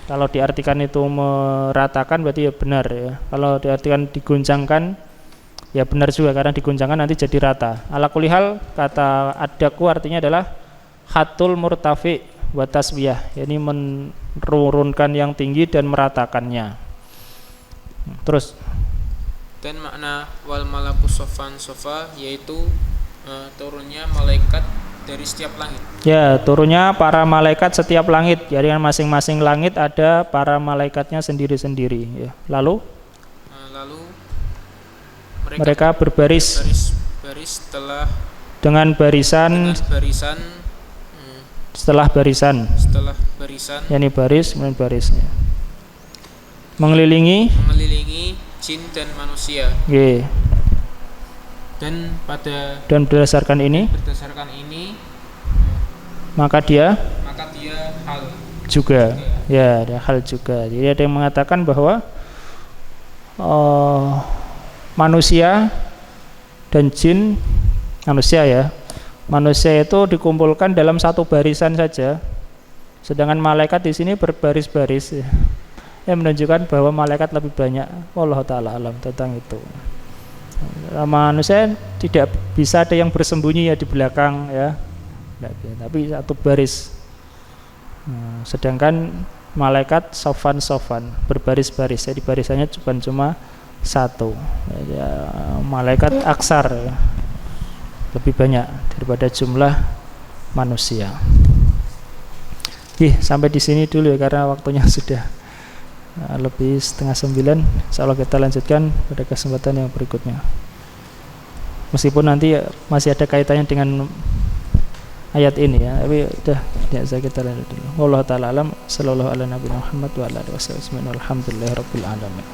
Kalau diartikan itu meratakan berarti ya benar ya. Kalau diartikan diguncangkan ya benar juga, karena diguncangkan nanti jadi rata. Ala kulli hal, kata adaku artinya adalah hatul murtafi wa taswiyah, yakni menurunkan yang tinggi dan meratakannya. Terus dan makna wal malaku sofan sofa yaitu turunnya malaikat dari setiap langit. Ya, turunnya para malaikat setiap langit. Jadi masing-masing langit ada para malaikatnya sendiri-sendiri ya. Lalu mereka berbaris setelah barisan setelah barisan, yakni baris kemudian barisnya mengelilingi jin dan manusia. Yeah. Dan berdasarkan ini maka dia hal juga. Ya, ada hal juga. Jadi ada yang mengatakan bahwa manusia dan jin, manusia itu dikumpulkan dalam satu barisan saja, sedangkan malaikat di sini berbaris-baris ya. Yang menunjukkan bahwa malaikat lebih banyak. Wallahu taala alam tentang itu. Manusia tidak bisa ada yang bersembunyi ya di belakang ya, tapi satu baris. Sedangkan malaikat sofan berbaris-baris, jadi barisannya cuma satu ya, malaikat aksar ya, lebih banyak daripada jumlah manusia. Sampai di sini dulu ya, karena waktunya sudah lebih 8:30. Insyaallah kita lanjutkan pada kesempatan yang berikutnya. Meskipun nanti masih ada kaitannya dengan ayat ini ya, tapi udah tidak usah kita lanjut dulu. Wallahu taala alam, sallallahu ala nabiyina Muhammad wa ala alihi wasallam. Alhamdulillahirabbil alamin.